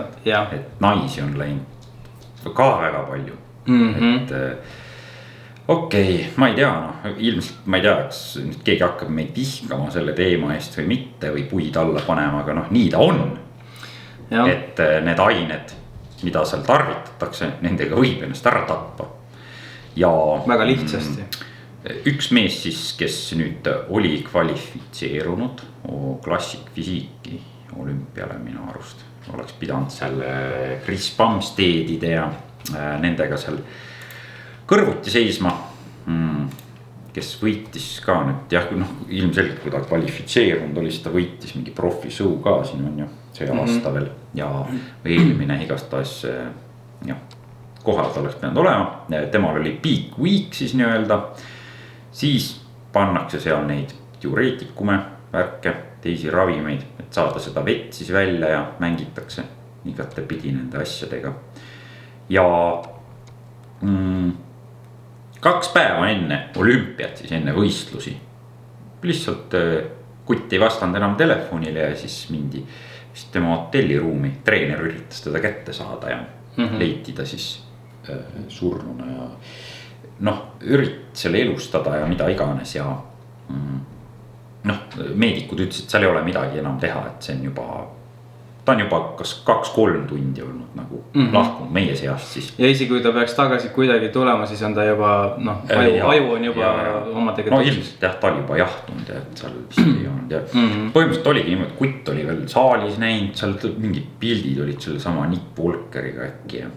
Et naisi on läinud ka väga palju. Et okei, ma ei tea, ilmselt ma ei tea, kas nüüd keegi hakkab meid vihkama selle teema eest või mitte või puid alla panema, aga nii ta on. Ja. Et need ained, mida seal tarvitatakse, nendega võib ennast ära tappa. Ja väga lihtsasti. Üks mees siis, kes nüüd oli kvalifitseerunud klassikfisiiki olümpiale minu arust. Oleks pidanud selle Chris Bumsteadide ja nendega seal kõrvuti seisma, kes võitis ka nüüd, jah, ilmselgelt kui ta kvalifitseerunud oli, siis ta võitis mingi profi show ka, siin on ju see aasta veel ja eelmine igastahes kohal ta oleks pidanud olema, temal oli peak week siis nii-öelda, siis pannakse seal neid diureetikume, värke, teisi ravimeid, et saada seda vett siis välja ja mängitakse igatepidi nende asjadega ja 2 päeva enne olümpiat, siis enne võistlusi. Lihtsalt kutt ei vastanud enam telefonile ja siis mindi vist tema hotelliruumi. Treener üritas teda kätte saada ja leiti ta siis surnuna ja üritas selle elustada ja mida iganes ja meedikud ütlesid, et seal ei ole midagi enam teha, et see on ta on juba kas 2-3 tundi olnud nagu lahkunud meie seast siis. Ja isegi kui ta peaks tagasi kuidagi tulema, siis on ta juba, aju on juba omadega. No ilmselt jah, ta oli juba jahtunud ja et seal vist ei olnud ja põhimõtteliselt oligi niimoodi, et kutt oli veel saalis näinud, seal mingid pildid olid selle sama Nick Walkeriga äkki ja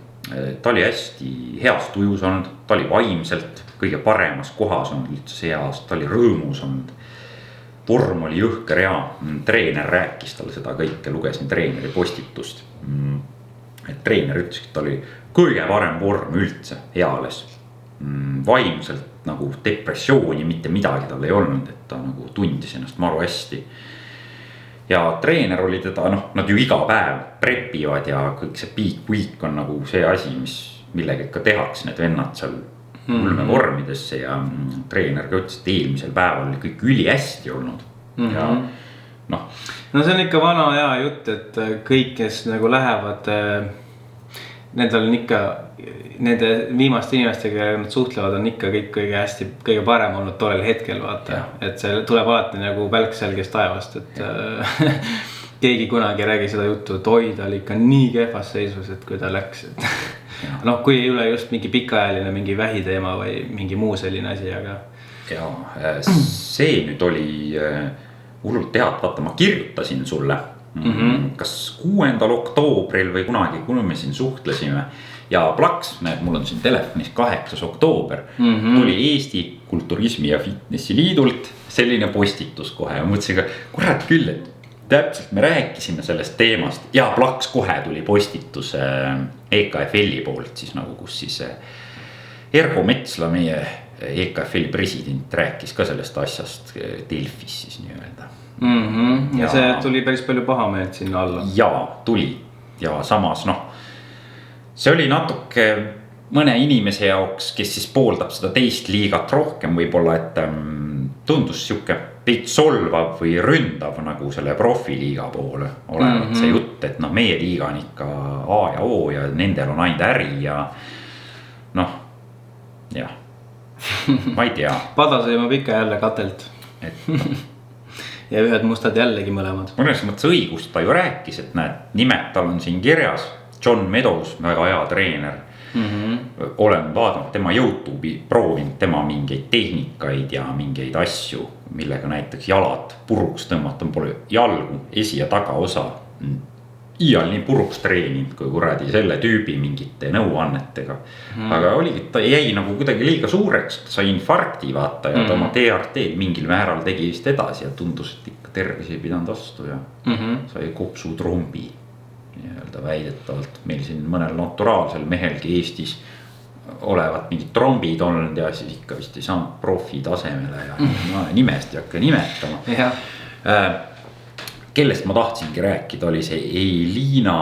ta oli hästi heas tujus olnud, ta oli vaimselt kõige paremas kohas olnud üldse see aasta, ta oli rõõmus olnud. Vorm oli jõhker ja treener rääkis talle seda kõike, lugesin treeneri postitust. Et treener ütles, et ta oli kõige parem vorm üldse eales. Vaimselt nagu depressiooni, mitte midagi tal ei olnud, et ta nagu tundis ennast maru hästi. Ja treener oli teda, nad ju iga päev prepivad ja kõik see peak week on nagu see asi, millega ikka tehaks need vennad seal ulme vormidesse ja treener ka ütles, et eelmisel päeval oli kõik üli hästi olnud ja no see on ikka vana hea jutt, et kõik, kes nagu lähevad, nendel on ikka nende viimaste inimestega, kellega nad suhtlevad, on ikka kõik kõige hästi, kõige parem olnud tollel hetkel, vaata, et see tuleb alati nagu välk selgest taevast, et keegi kunagi räägi seda juttu, et oi, ta oli ikka nii kehvas seisus, et kui ta läks, et kui ei ole just mingi pikaajaline mingi vähiteema või mingi muu selline asi, aga ja see nüüd oli hullult tead, vaata ma kirjutasin sulle kas 6. oktoobril või kunagi, kui me siin suhtlesime ja plaks, näed, mul on siin telefonis 8. oktoober tuli Eesti Kulturismi ja Fitnessi Liidult selline postitus kohe ja mõtlesin ka, kurat küll, et täpselt me rääkisime sellest teemast ja plaks kohe tuli postitus EKFL-i poolt siis nagu, kus siis Ergo Metsla, meie EKFL-i president rääkis ka sellest asjast Delfis siis nii-öelda. Ja see tuli päris palju pahameelt sinna alla. Ja tuli ja samas see oli natuke mõne inimese jaoks, kes siis pooldab seda teist liigat rohkem võib-olla, et tundus siuke veits solvav või ründav nagu selle profiliiga poole olevat see jutt, et meie liiga on ikka A ja O ja nendel on ainult äri ja ma ei tea. Pada sõima pika jälle katelt. ja ühed mustad jällegi mõlemad. mõnes mõttes õigust ta ju rääkis, et näed, nimed tal on siin kirjas. John Meadows, väga hea treener. Olen vaadanud tema YouTube'i, proovinud tema mingeid tehnikaid ja mingeid asju, millega näiteks jalad puruks tõmmata, pole jalgu esi- ja tagaosa iial nii puruks treeninud kui kuradi selle tüübi mingite nõuannetega. Aga oligi, ta jäi nagu kuidagi liiga suureks, sai infarkti vaata ja ta oma TRT mingil määral tegi vist edasi ja tundus, et ikka tervis ei pidanud vastu ja sai kopsutrombi. Nii-öelda väidetavalt meil siin mõnel naturaalsel mehelgi Eestis olevat mingid trombid olnud ja siis ikka vist ei saanud profi tasemele ja nimest ei hakka nimetama. Kellest ma tahtsingi rääkida, oli see Eilina,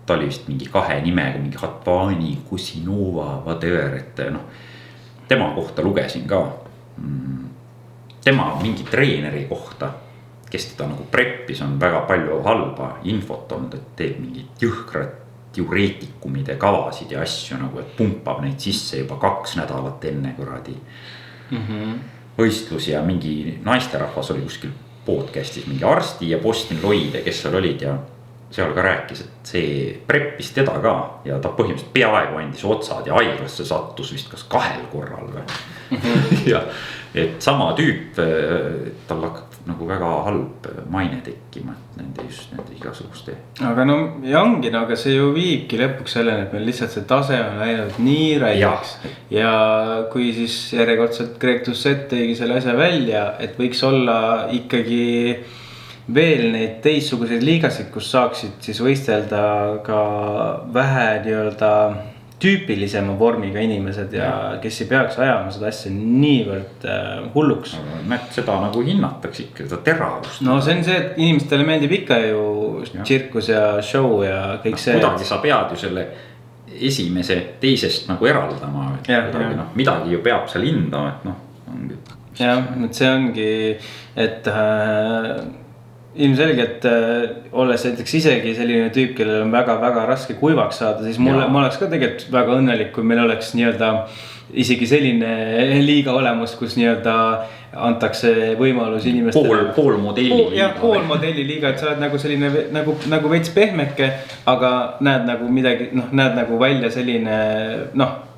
ta oli vist mingi 2 nimega, mingi Hatvani, Kusinova, whatever, et noh, tema kohta lugesin ka. Tema mingi treeneri kohta, kes teda nagu preppis, on väga palju halba infot olnud, et teeb mingid jõhkrad diureetikumide kavasid ja asju nagu, et pumpab neid sisse juba 2 nädalat enne kuradi võistlusi ja mingi naisterahvas oli kuskil podcastis mingi arsti ja Boston Lloyd, kes seal olid ja seal ka rääkis, et see preppis teda ka ja ta põhimõtteliselt peaaegu andis otsad ja haiglasse sattus vist kas 2 korral või. Ja et sama tüüp, tal hakkab nagu väga halb maine tekkima, et nende igasuguste. Aga no ja ongi, no aga see ju viibki lõpuks selleni, et meil lihtsalt see tase on läinud nii räigeks. Ja kui siis järjekordselt Greg Doucette tegi selle asja välja, et võiks olla ikkagi veel neid teistsuguseid liigasid, kus saaksid siis võistelda ka vähe nii-öelda tüüpilisema vormiga inimesed ja kes ei peaks ajama seda asja niivõrd hulluks. Näed, seda nagu hinnatakse ikka, seda teravust. No see on see, et inimestele meeldib ikka ju tsirkus ja show ja kõik see. Kuidagi sa pead ju selle esimese teisest nagu eraldama. Midagi ju peab seal hindama, et noh. Jah, et see ongi, et ilmselgelt olles näiteks isegi selline tüüp, kellel on väga-väga raske kuivaks saada, siis ma oleks ka tegelikult väga õnnelik, kui meil oleks nii-öelda isegi selline liiga olemus, kus nii-öelda antakse võimalus inimestele pool modelli liiga. Pool modelli liiga, et sa oled nagu selline nagu veits pehmeke, aga näed nagu midagi, näed nagu välja selline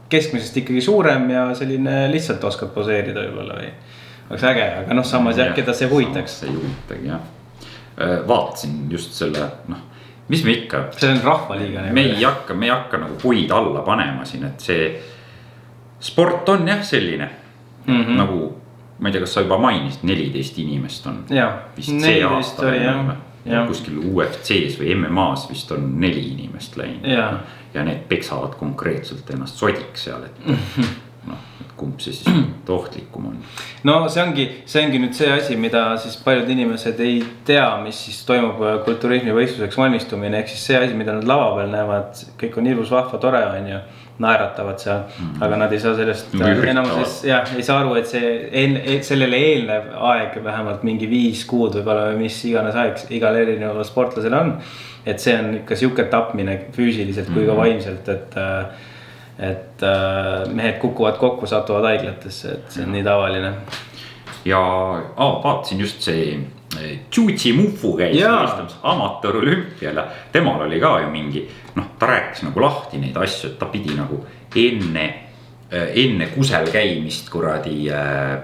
keskmisest ikkagi suurem ja selline lihtsalt oskad poseerida võib-olla või oleks äge, aga samas keda see huvitaks. See huvitagi, jah. Vaatasin just selle, mis me ikka. See on rahvaliiga. Me ei hakka nagu puid alla panema siin, et see sport on jah selline nagu, ma ei tea, kas sa juba mainisid, 14 inimest on. Vist see aasta kuskil UFC-s või MMA-s vist on 4 inimest läinud. Ja need peksavad konkreetselt ennast sodiks seal, et kumb see siis ohtlikum on. No see ongi nüüd see asi, mida siis paljud inimesed ei tea, mis siis toimub kulturismi võistluseks valmistumine. Ehk siis see asi, mida nad lava peal näevad, kõik on ilus, vahva, tore on ju, naeratavad seal. Aga nad ei saa sellest enamuses, ei saa aru, et see sellele eelnev aeg vähemalt mingi 5 kuud võib-olla või mis iganes aeg igal erineval sportlasel on. Et see on ikka siuke tapmine füüsiliselt kui ka vaimselt, et mehed kukuvad kokku, satuvad haiglatesse, et see on nii tavaline. Ja vaatasin just see Tšutsi Mufu käis amatöörolümpial ja temal oli ka ju mingi, ta rääkis nagu lahti neid asju, et ta pidi nagu enne kusel käimist kuradi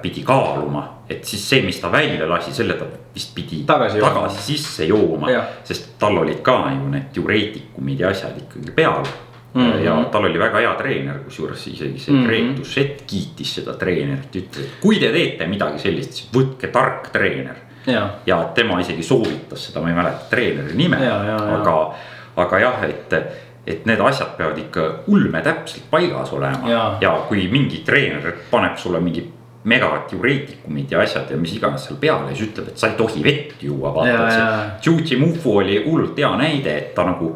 pidi kaaluma, et siis see, mis ta välja lasi, selle ta vist pidi tagasi sisse jooma, sest tal olid ka ju need diureetikumid ja asjad ikkagi peal. Ja tal oli väga hea treener, kus juures isegi see Greg Doucette kiitis seda treenerit, ütles, et kui te teete midagi sellist, siis võtke tark treener. Ja tema isegi soovitas seda, ma ei mäleta treeneri nime, aga jah, et need asjad peavad ikka ulme täpselt paigas olema. Ja kui mingi treener paneb sulle mingi megadiureetikumid ja asjad ja mis iganes seal peale, siis ütleb, et sa ei tohi vett juua. Tšutsi Mufu oli hullult hea näide, et ta nagu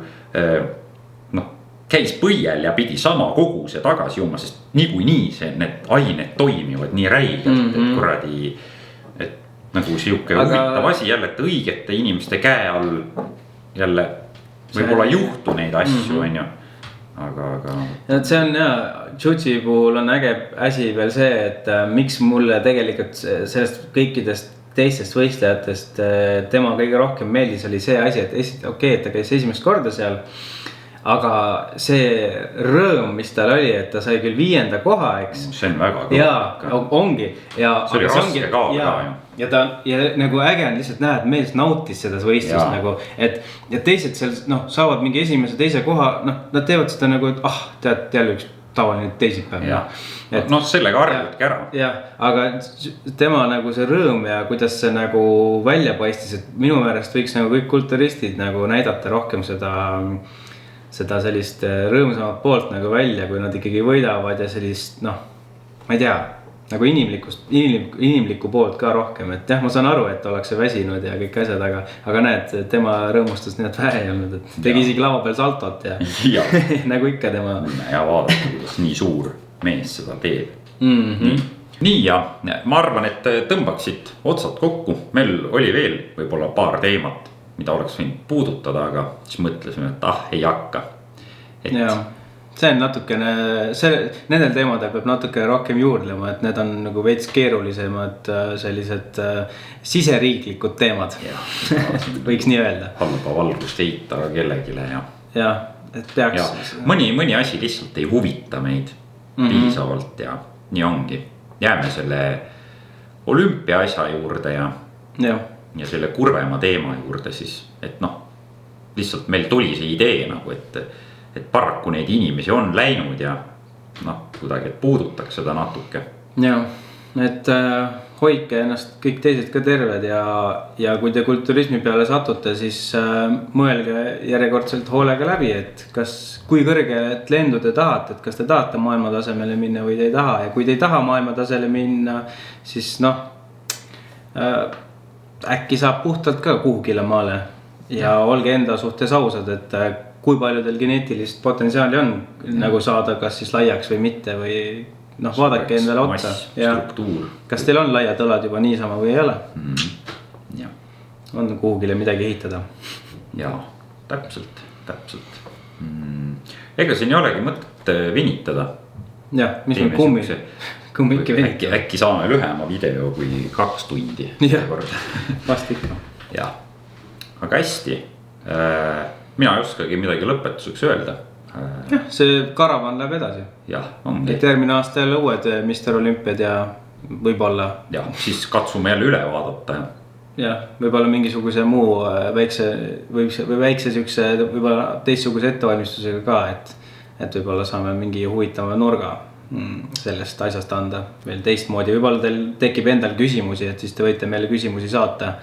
käis põiel ja pidi sama koguse tagasi jooma, sest niikuinii need ained toimivad nii räigelt, et kuradi, et nagu siuke huvitav asi jälle, et õigete inimeste käe all jälle võib-olla juhtu neid asju, on ju. Aga see on Tšutsi puhul on äge asi veel see, et miks mulle tegelikult sellest kõikidest teistest võistlejatest tema kõige rohkem meeldis, oli see asi, et okei, et ta käis esimest korda seal. Aga see rõõm, mis tal oli, et ta sai küll 5. koha, eks. See on väga kõva. Ja ongi. Ja, see oli raske ka. Ja nagu äge on lihtsalt näha, et mees nautis seda võistlust nagu, et teised seal saavad mingi esimese, teise koha, nad teevad seda nagu, et tead jälle üks tavaline teisipäev. Sellega harjutki ära. Jah, aga tema nagu see rõõm ja kuidas see nagu välja paistis, et minu meelest võiks nagu kõik kulturistid nagu näidata rohkem seda sellist rõõmsamat poolt nagu välja, kui nad ikkagi võidavad ja sellist, ma ei tea, nagu inimlikku poolt ka rohkem, et jah, ma saan aru, et ollakse väsinud ja kõik asjad, aga näed, tema rõõmustas nii, et vähe ei olnud, et tegi isegi lava peal saltot ja nagu ikka tema. Ja vaadata, kuidas nii suur mees seda teeb. Nii ja ma arvan, et tõmbaksid otsad kokku, meil oli veel võib-olla paar teemat, mida oleks võinud puudutada, aga siis mõtlesime, et ei hakka. Ja, see on natukene, nendel teemadel peab natukene rohkem juurdlema, et need on nagu veits keerulisemad sellised siseriiklikud teemad. Võiks nii öelda. Halba valgust eitava kellegile ja. Ja, et peaks. Ja. Mõni asi lihtsalt ei huvita meid piisavalt ja nii ongi. Jääme selle olümpia asja juurde ja selle kurvema teema juurde siis, et lihtsalt meil tuli see idee nagu, et paraku neid inimesi on läinud ja kuidagi, et puudutaks seda natuke. Ja, et hoidke ennast kõik teised ka terved ja kui te kulturismi peale satute, siis mõelge järjekordselt hoolega läbi, et kui kõrget lendu te tahate, et kas te tahate maailmatasemele minna või te ei taha ja kui te ei taha maailmatasemele minna, siis äkki saab puhtalt ka kuhugile maale ja olge enda suhtes ausad, et kui palju teil geneetilist potentsiaali on nagu saada kas siis laiaks või mitte või vaadake endale otsa. Kas teil on laiad õlad juba niisama või ei ole? On kuhugile midagi ehitada. Jaa, täpselt. Ega siin ei olegi mõtet vinitada. Jah, mis on kummiki venitada. Äkki saame lühema video kui 2 tundi. Vast ikka. Jah, aga hästi. Mina ei oskagi midagi lõpetuseks öelda. Jah, see karavan läheb edasi. Jah, ongi. Et järgmine aasta jälle uued Mr. Olympiad ja võib-olla. Jah, siis katsume jälle üle vaadata. Jah, võib-olla mingisuguse muu väikse sükse, võib-olla teistsuguse ettevalmistusega ka, et võib-olla saame mingi huvitava nurga sellest asjast anda veel teistmoodi. Võib-olla teil tekib endal küsimusi, et siis te võite meile küsimusi saata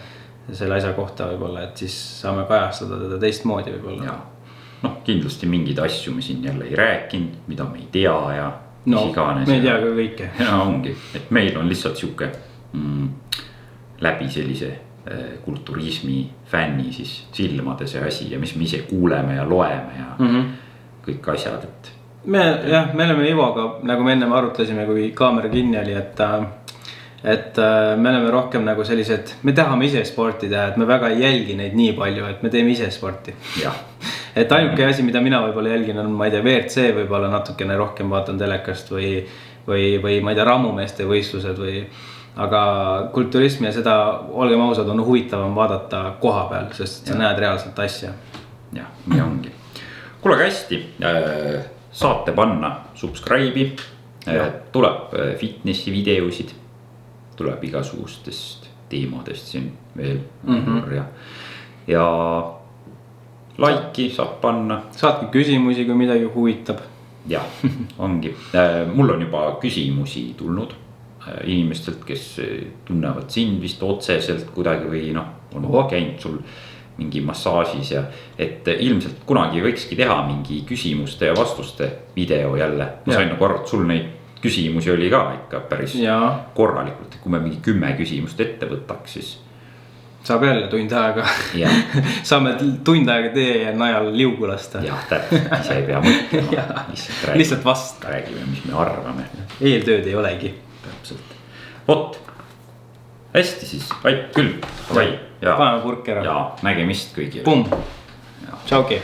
selle asja kohta võib-olla, et siis saame kajastada teda teistmoodi võib-olla. Kindlasti mingid asju me siin jälle ei rääkinud, mida me ei tea ja mis iganes. Me ei tea ka kõike. Ongi, et meil on lihtsalt siuke läbi sellise kulturismi fänni siis silmade see asi ja mis me ise kuuleme ja loeme ja kõik asjad, et. Me oleme Ivoga, nagu me ennem arutlesime, kui kaamera kinni oli, et me oleme rohkem nagu sellised, me tahame ise sporti teha, et me väga ei jälgi neid nii palju, et me teeme ise sporti. Et ainuke asi, mida mina võib-olla jälgin on, ma ei tea, WRC võib-olla natukene rohkem vaatan telekast või ma ei tea, rammumeeste võistlused või. Aga kulturismi ja seda, olgem ausad, on huvitavam vaadata koha peal, sest sa näed reaalselt asja. Jah, nii ongi. Kuulge hästi, saate panna subscribe'i, tuleb fitnessi videosid, tuleb igasugustest teemadest siin veel ja laiki saab panna. Saatke küsimusi, kui midagi huvitab. Jah, ongi. Mul on juba küsimusi tulnud inimestelt, kes tunnevad sind vist otseselt kuidagi või on käinud sul mingi massaažis ja et ilmselt kunagi võikski teha mingi küsimuste ja vastuste video jälle. Ma sain nagu arvata, sul neid küsimusi oli ka ikka päris korralikult, kui me mingi 10 küsimust ette võtaks, siis saab jälle tund aega. Saame tund aega teie najal liugu lasta. Jah, täpselt, ise ei pea mõtlema. Lihtsalt vast. Räägime, mis me arvame. Eeltööd ei olegi. Täpselt. Vot, hästi siis, küll. Paneme purk ära. Ja nägemist kõigile. Pum. Tšauki.